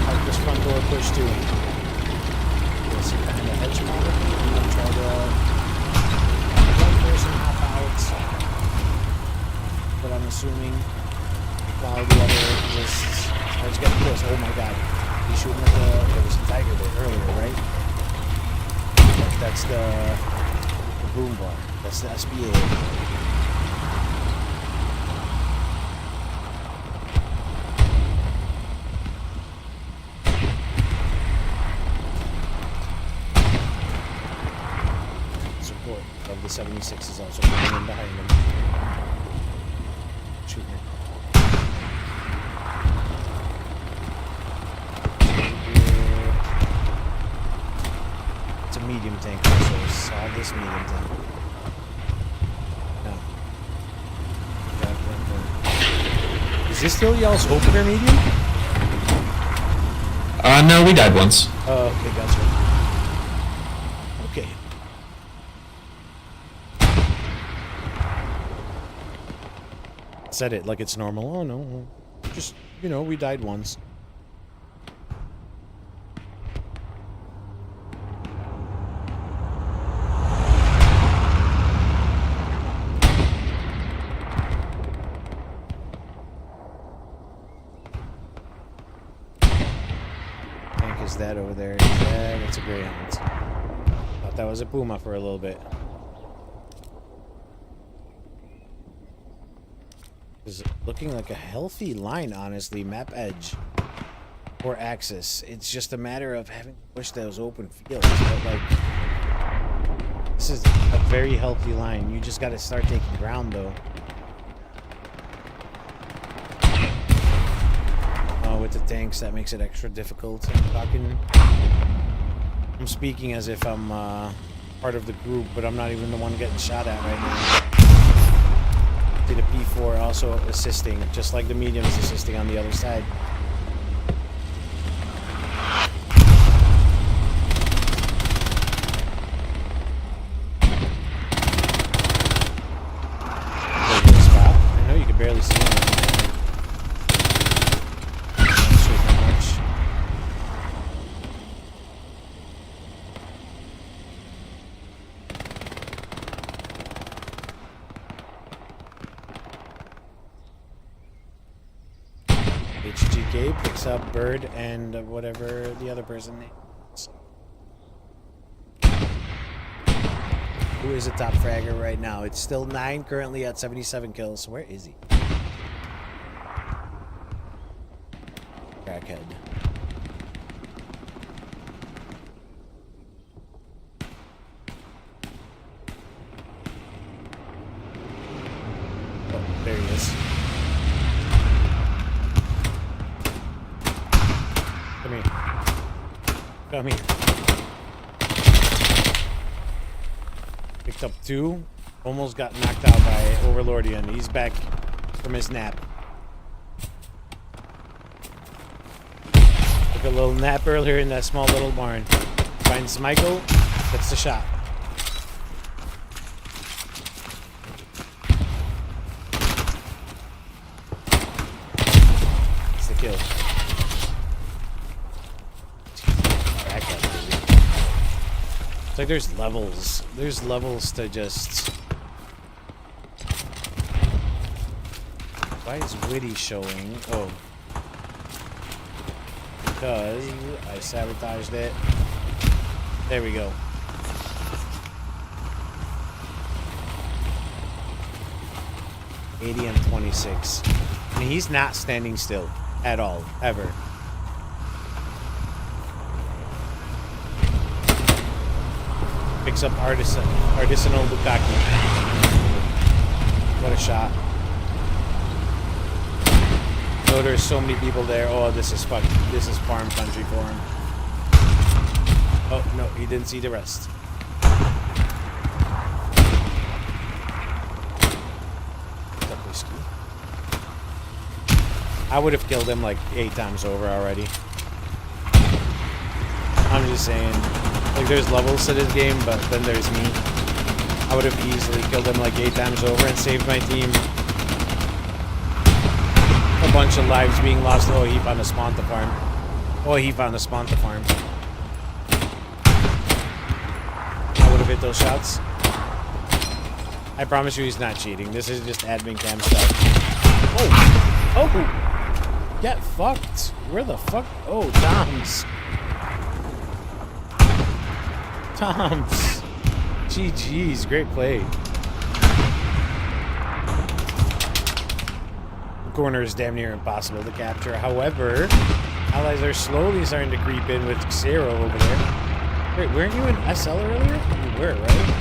[SPEAKER 1] Help this front door push too. There's some kind of hedge model. I'm going to try to one person hop out. But I'm assuming while the other just starts getting close. Oh my god. He's shooting at there was a tiger there earlier, right? That's the boom bar. That's the SBA. Support of the 76 is also coming in behind him. Shoot me. medium tank also. Saw this medium tank. No. Is this still y'all's opener medium?
[SPEAKER 5] No, we died once.
[SPEAKER 1] Oh, okay, gotcha. Okay. Said it like it's normal. Oh, no. Just, you know, we died once. Tank is that over there? Yeah, that's a Greyhound. Thought that was a Puma for a little bit. Is looking like a healthy line, honestly. Map edge or axis. It's just a matter of having to push those open fields. But like, this is a very healthy line. You just got to start taking ground, though. With the tanks, that makes it extra difficult. I'm speaking as if I'm part of the group, but I'm not even the one getting shot at right now. Did a P4 also assisting, just like the medium is assisting on the other side. Spot. I know you can barely see him. Not sure how much. HGK picks up Bird and whatever the other person names. Who is a top fragger right now? It's still 9, currently at 77 kills. Where is he? Crackhead. Oh, there he is. Come here. Come here. Picked up 2. Almost got knocked out by Overlordian. He's back from his nap. Took a little nap earlier in that small little barn. Finds Michael. Gets the shot. It's the kill. It's like there's levels. There's levels to just... Why is Witty showing? Oh. Because I sabotaged it. There we go. $80 and 26. And he's not standing still at all, ever. Picks up Artisanal Bukaki. What a shot. Oh, there's so many people there. Oh, this is farm country for him. Oh, no, he didn't see the rest. I would have killed him like 8 times over already. I'm just saying. Like, there's levels to this game, but then there's me. I would have easily killed him like 8 times over and saved my team a bunch of lives being lost. Oh, he found a spawn to farm. Oh, he found a spawn to farm. I would have hit those shots. I promise you he's not cheating. This is just admin cam stuff. Oh! Oh! Get fucked! Where the fuck? Oh, Toms. Toms. GG's. Great play. The corner is damn near impossible to capture. However, allies are slowly starting to creep in with Xero over there. Wait, weren't you in SL earlier? You were, right?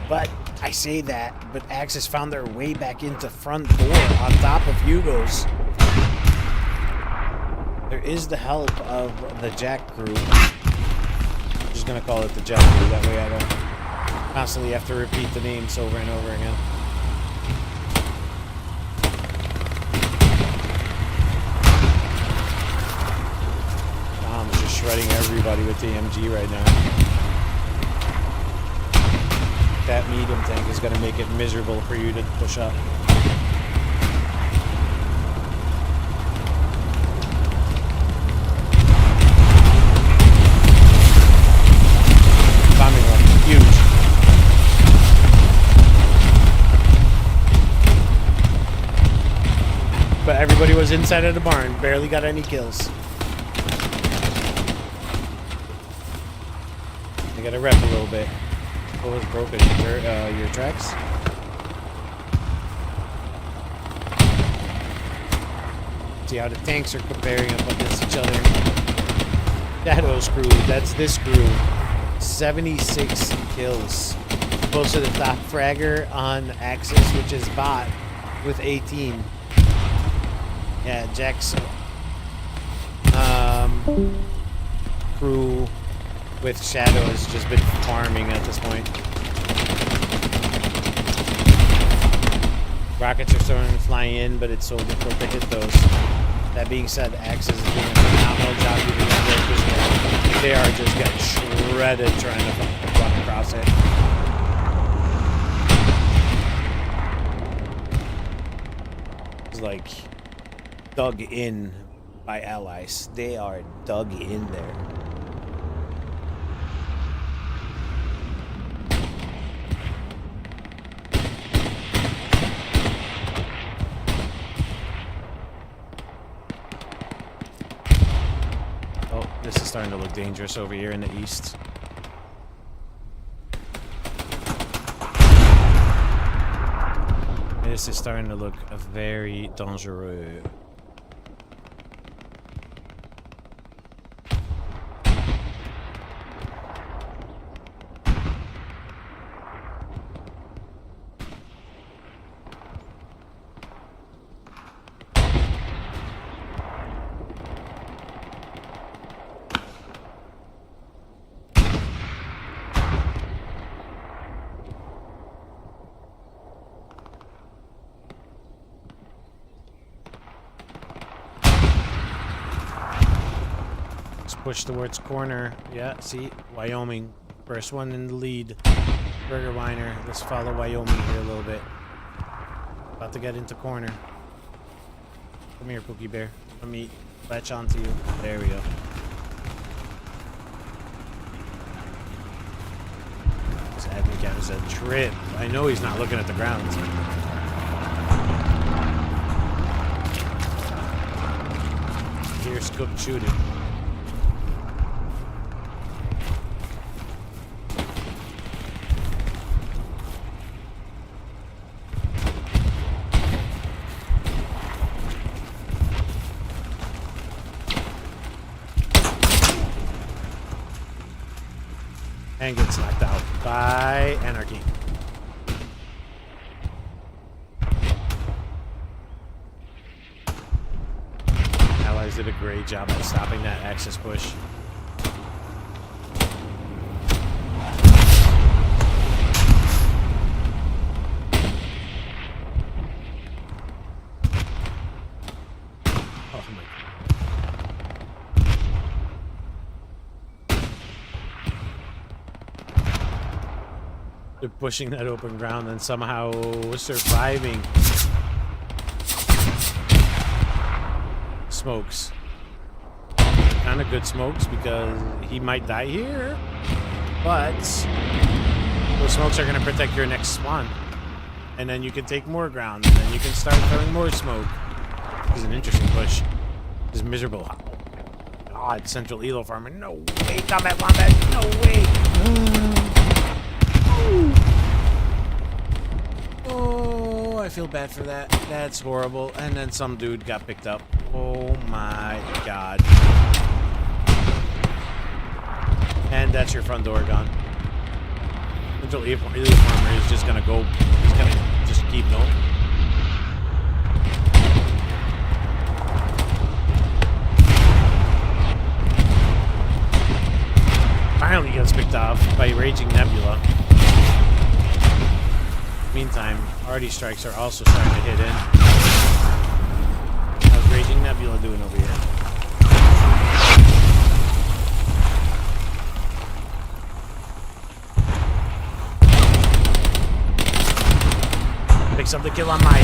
[SPEAKER 1] But I say that, but Axis found their way back into front door on top of Hugo's. There is the help of the Jack crew. I'm just gonna call it the Jack crew, that way I don't constantly have to repeat the names over and over again. Tom's just shredding everybody with the MG right now. That medium tank is gonna make it miserable for you to push up. Huge. But everybody was inside of the barn. Barely got any kills. You gotta rep a little bit. What was broken? Your tracks? See how the tanks are comparing up against each other. Shadow's crew. That's this crew. 76 kills. Close to the top fragger on Axis, which is bot with 18. Yeah, Jack's crew with Shadow has just been farming at this point. Rockets are starting to fly in, but it's so difficult to hit those. That being said, Axis is doing a phenomenal job keeping that very visual. They are just getting shredded trying to run across it. It's like dug in by allies. They are dug in there. This is starting to look dangerous over here in the east. This is starting to look very dangerous. Push towards corner. Yeah, see? Wyoming. First one in the lead. Burger Weiner. Let's follow Wyoming here a little bit. About to get into corner. Come here, Cookie Bear. Let me latch onto you. There we go. This admin cat is a trip. I know he's not looking at the ground. Here's Cook shooting. And gets knocked out by Anarchy. Allies did a great job at stopping that Axis push. Oh my God. They're pushing that open ground and somehow surviving. Smokes. Kind of good smokes because he might die here. But those smokes are going to protect your next spawn. And then you can take more ground. And then you can start throwing more smoke. This is an interesting push. This is miserable. Oh my God, Central Elo Farmer. No way, Combat Wombat. No way. Oh, I feel bad for that. That's horrible. And then some dude got picked up. Oh my God. And that's your front door gone. Until Elo Farmer is just gonna go. He's gonna just keep going. finally gets picked off by Raging Nebula. Meantime, Artie strikes are also starting to hit in. How's Raging Nebula doing over here? Picks up the kill on Maya.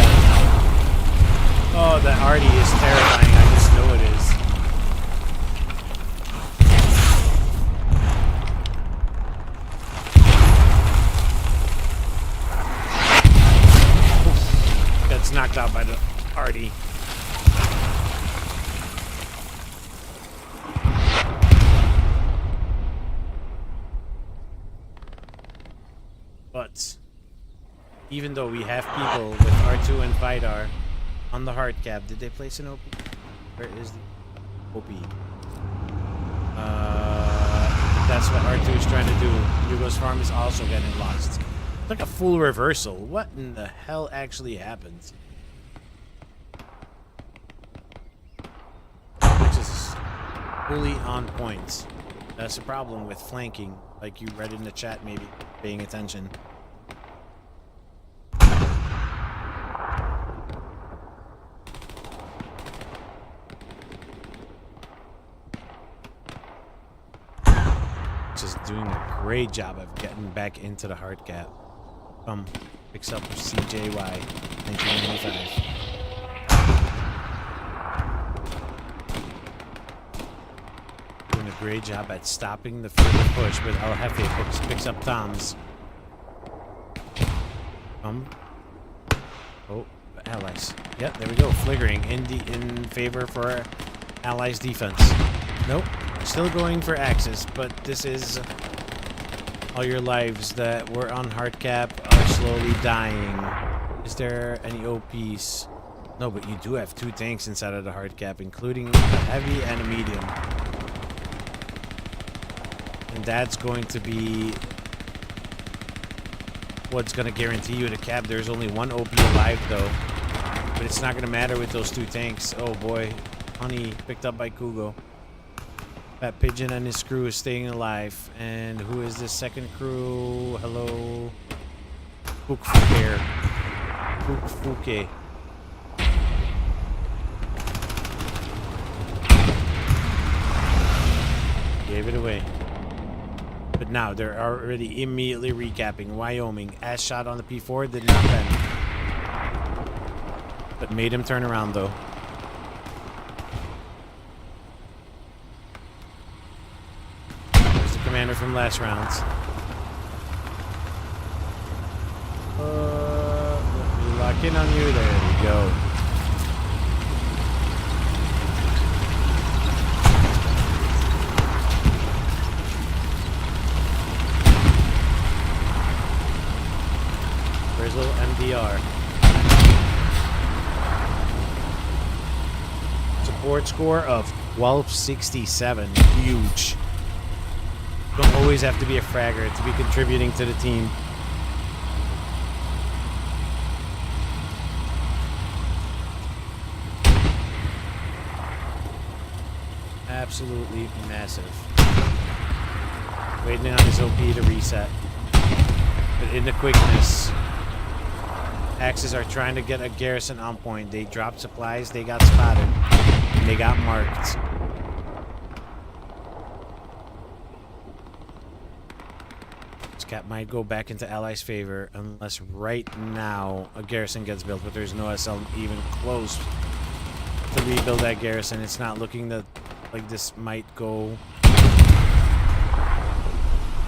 [SPEAKER 1] Oh, that Artie is terrifying. I just know it is. Gets knocked out by the Artie. But even though we have people with R2 and Vidar on the hard cap, did they place an OP? Where is the OP? That's what R2 is trying to do. Hugo's farm is also getting lost. It's like a full reversal. What in the hell actually happened? This is fully on point. That's a problem with flanking, like you read in the chat, maybe paying attention. Just doing a great job of getting back into the hard cap. Picks up CJY 1995. Doing a great job at stopping the further push, but El Jefe picks up Tom's. Oh, allies. Yep, there we go. Flickering in favor for allies defense. Nope. Still going for Axis, but this is all your lives that were on hard cap are slowly dying. Is there any OPs? No, but you do have 2 tanks inside of the hard cap, including a heavy and a medium. And that's going to be what's going to guarantee you the cap. There's only 1 OP alive, though. But it's not going to matter with those 2 tanks. Oh, boy. Honey picked up by Kugo. That Pigeon and his crew is staying alive. And who is this second crew? Hello? Fukfuke. Fukfuke. Gave it away. But now they're already immediately recapping. Wyoming. Ass shot on the P4 did not bend. But made him turn around though. Commander from last round. Let me lock in on you. There we go. Where's little MDR? Support score of 1267. Huge. Don't always have to be a fragger to be contributing to the team. Absolutely massive. Waiting on his OP to reset. But in the quickness, Axes are trying to get a garrison on point. They dropped supplies, they got spotted, and they got marked. Cap might go back into Allies' favor unless right now a garrison gets built, but there's no SL even close to rebuild that garrison. It's not looking that like this might go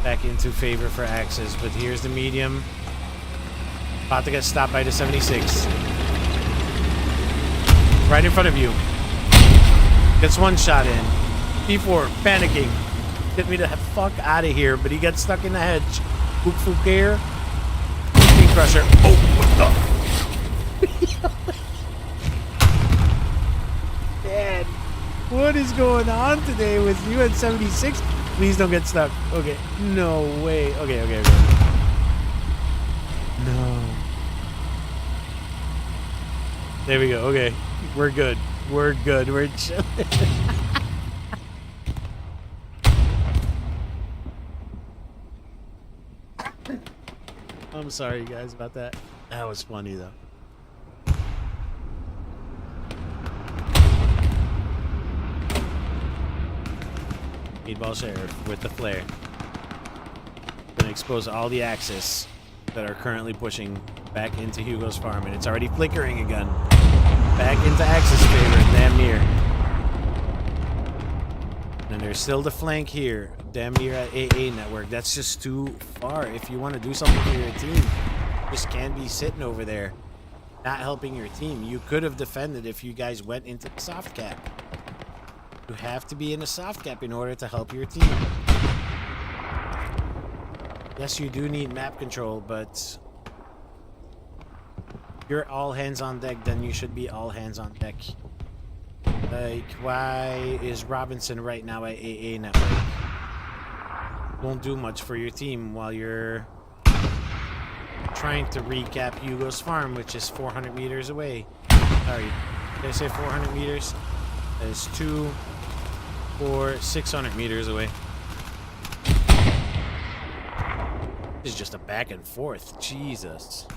[SPEAKER 1] back into favor for Axis, but here's the medium. About to get stopped by the 76. Right in front of you. Gets 1 shot in. P4 panicking. Get me the fuck out of here, but he gets stuck in the hedge. Fukfuke. King Crusher. Oh, what the? Man, what is going on today with you at 76? Please don't get stuck. Okay, no way. Okay. No. There we go. Okay, we're good. We're chilling. I'm sorry, guys, about that. That was funny, though. Meatball Sheriff with the flare. Gonna expose all the Axis that are currently pushing back into Hugo's farm, and it's already flickering again. Back into Axis favor, damn near. And there's still the flank here, damn near at AA network. That's just too far. If you want to do something for your team, you just can't be sitting over there, not helping your team. You could have defended if you guys went into the soft cap. You have to be in a soft cap in order to help your team. Yes, you do need map control, but if you're all hands on deck, then you should be all hands on deck. Like, why is Robinson right now at AA network? Won't do much for your team while you're trying to recap Hugo's farm, which is 400 meters away. Sorry, did I say 400 meters? That is 2, 4, 600 meters away. This is just a back and forth. Jesus.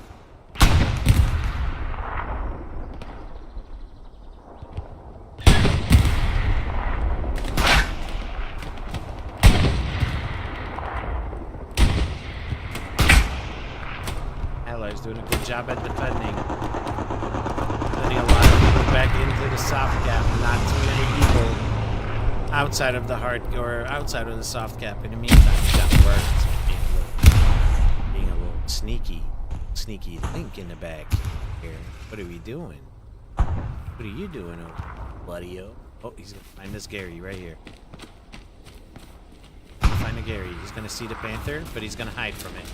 [SPEAKER 1] Allies doing a good job at defending. Letting a lot of people back into the soft cap. Not too many people outside of the hard or outside of the soft cap. In the meantime, that worked. Being a little sneaky link in the back here. What are we doing? What are you doing, buddy-o? Oh, he's gonna find this Gary right here. Find the Gary. He's gonna see the Panther, but he's gonna hide from it.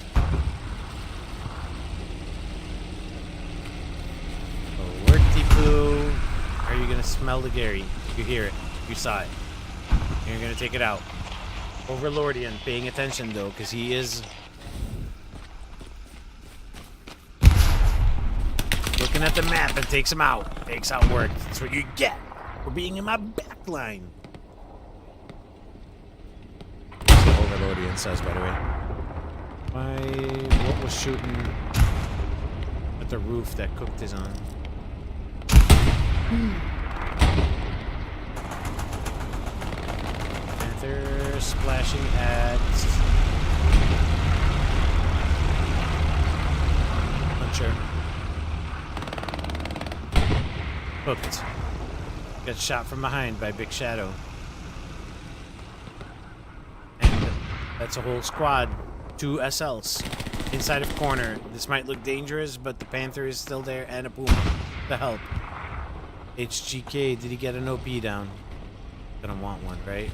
[SPEAKER 1] Oh, work, Tipu. Are you gonna smell the Gary? You hear it. You saw it. And you're gonna take it out. Overlordian, paying attention though, because he is looking at the map and takes him out. Takes out work. That's what you get for being in my back line. That's what Overlordian says, by the way. What was shooting at the roof that Cooked is on? Panther splashing at Puncher. Hooked. Got shot from behind by Big Shadow. And that's a whole squad. 2 SLs inside of corner. This might look dangerous, but the Panther is still there and a Puma to help. HGK, did he get an OP down? Gonna want one, right?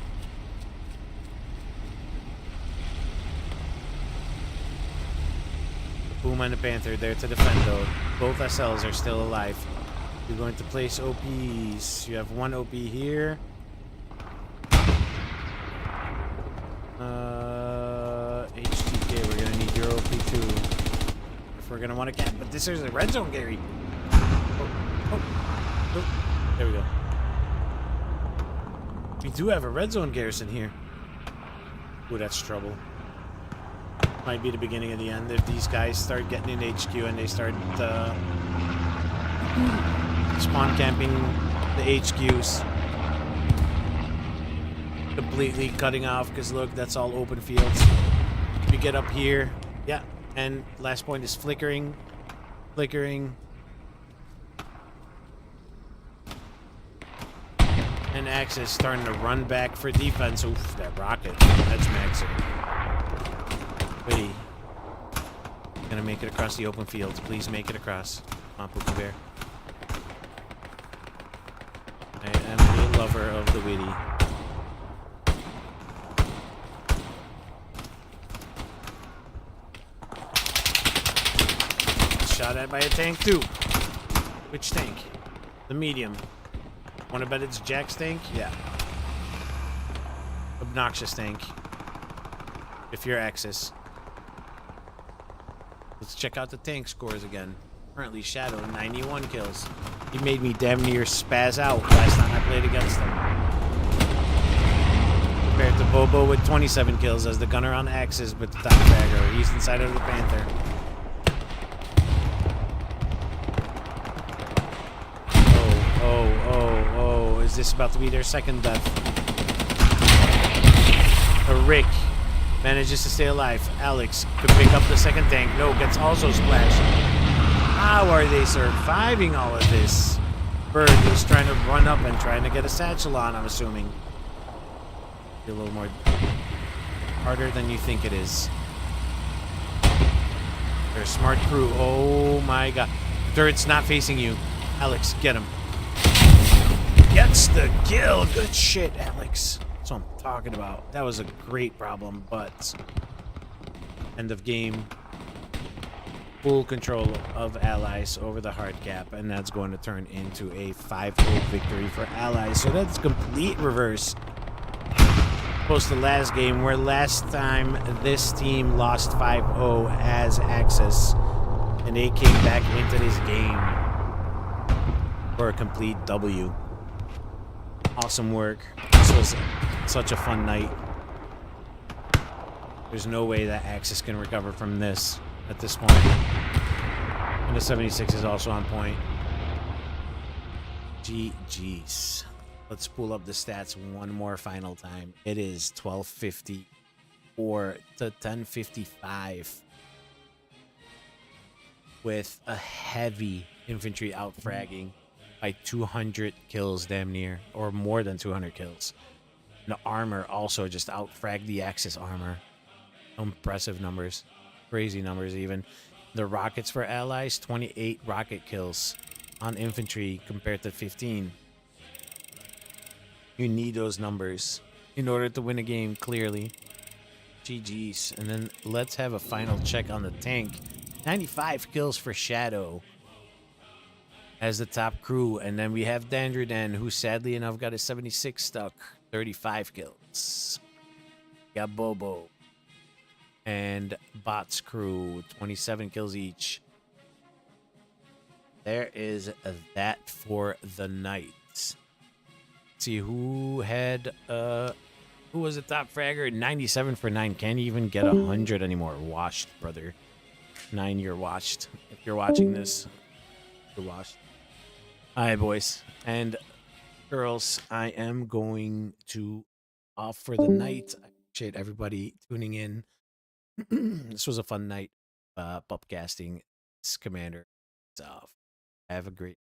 [SPEAKER 1] The Puma and the Panther there to defend though. Both SLs are still alive. You're going to place OPs. You have 1 OP here. HTK, we're gonna need your OP too. If we're gonna want to cap, but this is a red zone, Gary. Oh, there we go. We do have a red zone garrison here. Ooh, that's trouble. Might be the beginning of the end if these guys start getting in HQ and they start spawn camping the HQs. Completely cutting off, because look, that's all open fields. We get up here, yeah, and last point is flickering. And Axis starting to run back for defense. Oof, that rocket. That's maxing. Wait. Gonna make it across the open fields. Please make it across. Come on, Pookie Bear. I am a lover of the witty. Shot at by a tank too. Which tank? The medium. Wanna bet it's Jack's tank? Yeah. Obnoxious tank. If you're Axis. Let's check out the tank scores again. Currently Shadow, 91 kills. He made me damn near spaz out last time I played against him. compared to Bobo with 27 kills as the gunner on Axis with the top fragger. He's inside of the Panther. Oh, is this about to be their second death? Rick manages to stay alive. Alex could pick up the second tank. No, gets also splashed. How are they surviving all of this? Bird is trying to run up and trying to get a satchel on, I'm assuming. Be a little more harder than you think it is. They're a smart crew. Oh my god. Turret's not facing you. Alex, get him. Gets the kill. Good shit, Alex. That's what I'm talking about. That was a great problem, but end of game. Full control of Allies over the hard cap, and that's going to turn into a 5-0 victory for Allies. So that's complete reverse. Post the last game, where last time this team lost 5-0 as Axis, and they came back into this game for a complete W. Awesome work. This was such a fun night. There's no way that Axis can recover from this at this point. And the 76 is also on point. GG's. Let's pull up the stats one more final time. It is 1254 to 1055. With a heavy infantry outfragging by 200 kills damn near, or more than 200 kills. And the armor also just outfragged the Axis armor. Impressive numbers. Crazy numbers even. The rockets for Allies, 28 rocket kills on infantry compared to 15. You need those numbers in order to win a game, clearly. GG's. And then let's have a final check on the tank. 95 kills for Shadow as the top crew. And then we have Dandrudan, who sadly enough got a 76 stuck. 35 kills. Got Bobo and Bot's crew, 27 kills each. There is that for the night. Let's see who had who was the top fragger? 97 for 9. Can't even get 100 anymore. Washed, brother. 9, you're washed. If you're watching this, you're washed. All right, boys and girls, I am going to off for the night. I appreciate everybody tuning in. This was a fun night. PUBCasting. Commander. Have a great